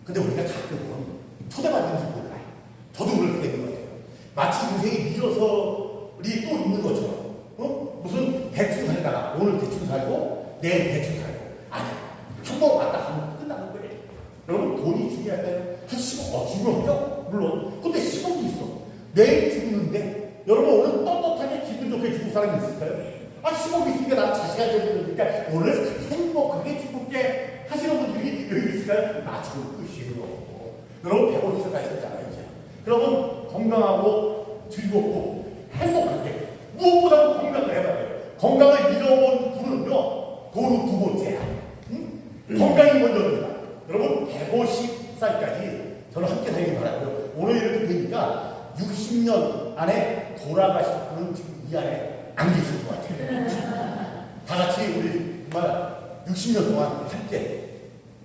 Speaker 1: 근데 우리가 가끔은 초대받는지 몰라요. 저도 그렇게 되는 것 같아요. 마치 인생이 미뤄서리 또 있는 것처럼. 무슨 대충 살다가 오늘 대충 살고 내일 대충 살고. 아니야. 한 번 왔다 하면 끝나는 거예요. 여러분, 돈이 중요할까요? 한 10억, 중요하죠? 물론. 근데 10억이 있어. 내일 죽는데 여러분 오늘 떳떳하게 기분 좋게 죽을 사람이 있을까요? 10억 있으니까 나 자식한테 그러니까 오늘 행복하게 죽을게 하시는 분들이 여기 있을까요? 나 죽을 끝이에요. 여러분 150세까지 살잖아요. 이제. 여러분 건강하고 즐겁고 행복하게 무엇보다도 건강을 해봐요. 시간이 먼저입니다. 여러분 150살까지 저는 함께 다니기 바라고요. 오늘 이렇게 뵈니까 60년 안에 돌아가실 분은 지금 이 안에 안 계실 것 같아요. 다 같이 우리 정말 60년 동안 함께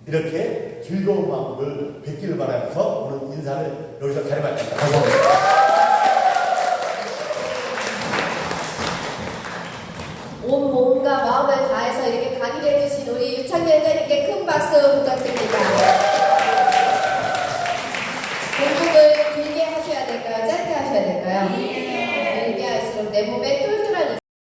Speaker 1: 이렇게 즐거운 마음을 뵙기를 바라면서 오늘 인사를 여기서 가려봤습니다. 감사합니다.
Speaker 4: 온 몸과 마음을 다해서 이렇게 강의를 해주신 우리 유창대 회장님께 큰 박수 부탁드립니다.